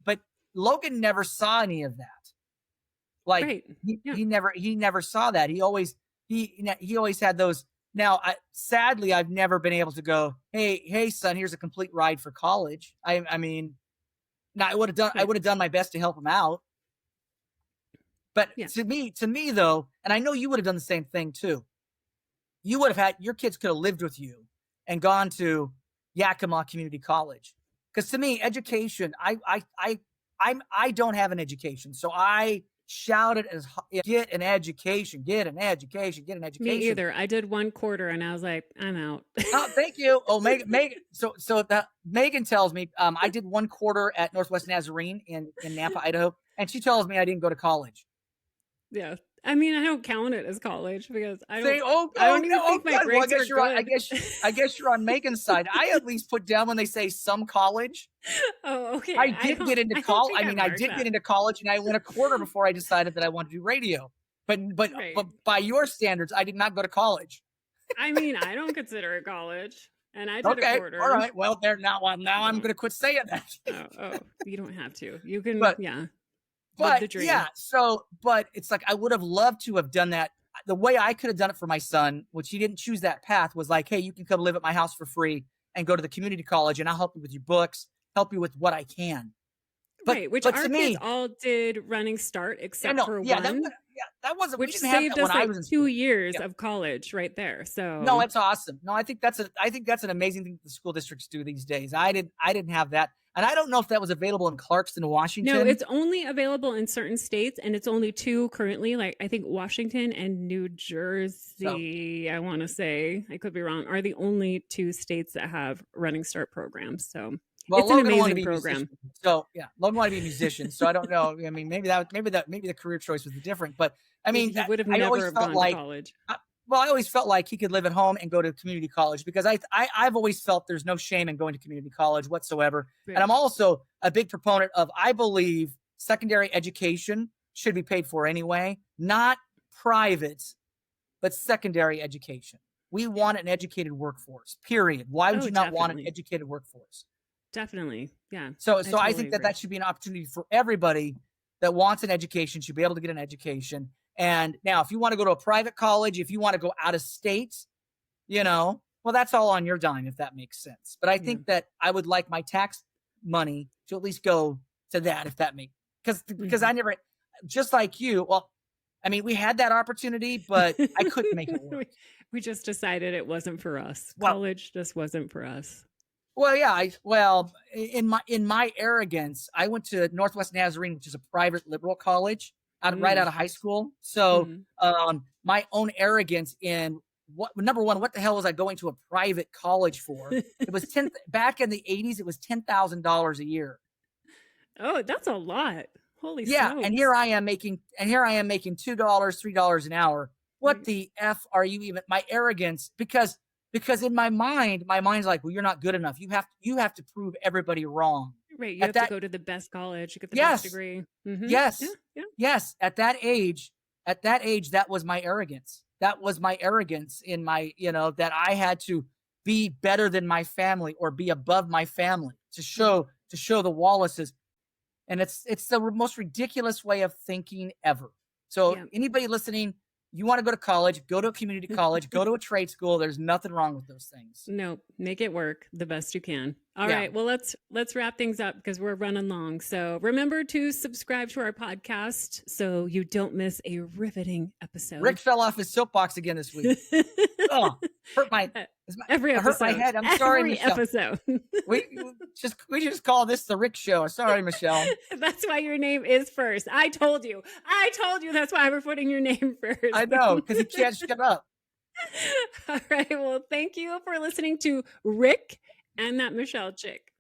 Speaker 2: but Logan never saw any of that. Like he never saw that. He always had those. Now, sadly, I've never been able to go, hey, son, here's a complete ride for college. I mean, now I would have done my best to help him out. But to me though, and I know you would have done the same thing too. You would have had, your kids could have lived with you and gone to Yakima Community College. Because to me, education, I don't have an education, so I shouted as get an education. Me
Speaker 1: either. I did 1 quarter and I was like, I'm out.
Speaker 2: Oh, thank you. Oh, Megan. So Megan tells me I did 1 quarter at Northwest Nazarene in Nampa, Idaho, and she tells me I didn't go to college.
Speaker 1: Yeah, I mean, I don't count it as college because I
Speaker 2: Say,
Speaker 1: don't.
Speaker 2: oh,
Speaker 1: I
Speaker 2: oh
Speaker 1: don't even
Speaker 2: no, oh
Speaker 1: think my
Speaker 2: God. Well, I
Speaker 1: grades were
Speaker 2: guess you're on.
Speaker 1: good.
Speaker 2: I guess you're on Megan's side. I at least put down when they say some college.
Speaker 1: Oh, okay.
Speaker 2: I did get into
Speaker 1: I don't
Speaker 2: college.
Speaker 1: think
Speaker 2: I
Speaker 1: I
Speaker 2: mean, I
Speaker 1: marked
Speaker 2: did get
Speaker 1: that.
Speaker 2: into college, and I went a quarter before I decided that I wanted to do radio.
Speaker 1: Right.
Speaker 2: But by your standards, I did not go to college.
Speaker 1: I mean, I don't consider it college, and I did a
Speaker 2: Okay, all
Speaker 1: quarter.
Speaker 2: right. Well, there now. Now I'm
Speaker 1: So,
Speaker 2: going to quit saying that.
Speaker 1: you don't have to. You can,
Speaker 2: but
Speaker 1: yeah, live
Speaker 2: But
Speaker 1: the dream.
Speaker 2: yeah, but it's like I would have loved to have done that. The way I could have done it for my son, which he didn't choose that path, was like, hey, you can come live at my house for free and go to the community college, and I'll help you with your books, help you with what I can.
Speaker 1: Right, which
Speaker 2: But
Speaker 1: our
Speaker 2: to
Speaker 1: kids
Speaker 2: me,
Speaker 1: all did running start
Speaker 2: yeah,
Speaker 1: except
Speaker 2: no,
Speaker 1: for
Speaker 2: yeah,
Speaker 1: one,
Speaker 2: that wasn't. We
Speaker 1: which
Speaker 2: didn't have
Speaker 1: saved
Speaker 2: that when
Speaker 1: us
Speaker 2: I
Speaker 1: like
Speaker 2: was in
Speaker 1: 2
Speaker 2: school.
Speaker 1: years
Speaker 2: Yeah.
Speaker 1: of college right there.
Speaker 2: No,
Speaker 1: So
Speaker 2: it's awesome. No, I think that's an amazing thing that the school districts do these days. I didn't have that, and I don't know if that was available in Clarkston,
Speaker 1: no,
Speaker 2: Washington.
Speaker 1: it's only available in certain states, and it's only 2 currently, like, I think Washington and New
Speaker 2: So
Speaker 1: Jersey, I wanna say, I could be wrong, are the only 2 states that have running start programs, so
Speaker 2: well,
Speaker 1: it's an
Speaker 2: Logan wanted to
Speaker 1: amazing
Speaker 2: be a musician.
Speaker 1: program.
Speaker 2: So yeah, Logan wanted to be a musician. So I don't know. I mean, maybe the career choice was different. But I mean,
Speaker 1: He would have
Speaker 2: I
Speaker 1: never
Speaker 2: always
Speaker 1: have
Speaker 2: felt
Speaker 1: gone to
Speaker 2: like,
Speaker 1: college.
Speaker 2: I always felt like he could live at home and go to community college because I've always felt there's no shame in going to community college whatsoever. And
Speaker 1: Right.
Speaker 2: I'm also a big proponent of, I believe secondary education should be paid for anyway, not private, but secondary education. We want an educated workforce, period. Why would
Speaker 1: Oh,
Speaker 2: you not want an
Speaker 1: definitely.
Speaker 2: educated workforce?
Speaker 1: Definitely. Yeah,
Speaker 2: So
Speaker 1: I
Speaker 2: I
Speaker 1: totally
Speaker 2: think that
Speaker 1: agree.
Speaker 2: that should be an opportunity for everybody that wants an education, should be able to get an education. And now, if you want to go to a private college, if you want to go out of state, well, that's all on your dime, if that makes sense. But I
Speaker 1: Yeah.
Speaker 2: think that I would like my tax money to at least go to that, if that makes, because
Speaker 1: Mhm.
Speaker 2: I never, just like you. Well, I mean, we had that opportunity, but I couldn't make it work.
Speaker 1: We just decided it wasn't for us.
Speaker 2: Well,
Speaker 1: College just wasn't for us.
Speaker 2: Well, yeah, in my arrogance, I went to Northwest Nazarene, which is a private liberal college, right out
Speaker 1: Mm.
Speaker 2: of high school. So,
Speaker 1: Mhm.
Speaker 2: my own arrogance in number one, what the hell was I going to a private college for? It was back in the 80s. It was $10,000 a year.
Speaker 1: Oh, that's a lot. Holy
Speaker 2: Yeah, and
Speaker 1: smokes.
Speaker 2: here I am making $2, $3 an hour. What
Speaker 1: Right.
Speaker 2: the F are you even? My arrogance, because in my mind's like, well, you're not good enough. You have to prove everybody wrong.
Speaker 1: Right. You
Speaker 2: At
Speaker 1: have to
Speaker 2: that,
Speaker 1: go to the best college, get the best
Speaker 2: yes,
Speaker 1: degree. Mhm. Yeah,
Speaker 2: yes,
Speaker 1: yeah.
Speaker 2: yes. At that age, that was my arrogance. That was my arrogance in my, that I had to be better than my family or be above my family to show the Wallaces. And it's the most ridiculous way of thinking ever. So
Speaker 1: Yeah.
Speaker 2: anybody listening, you want to go to college, go to a community college, go to a trade school. There's nothing wrong with those things.
Speaker 1: No, make it work the best you can. All
Speaker 2: Yeah.
Speaker 1: right. Well, let's wrap things up because we're running long. So remember to subscribe to our podcast so you don't miss a riveting episode.
Speaker 2: Rik fell off his soapbox again this week. Oh,
Speaker 1: Every episode.
Speaker 2: hurt my head. I'm sorry,
Speaker 1: Every
Speaker 2: Michelle.
Speaker 1: episode.
Speaker 2: we just call this the Rik Show. Sorry, Michelle.
Speaker 1: That's why your name is first. I told you. That's why we're putting your name first.
Speaker 2: I know, because he can't shut up.
Speaker 1: All right. Well, thank you for listening to Rik and that Michelle chick.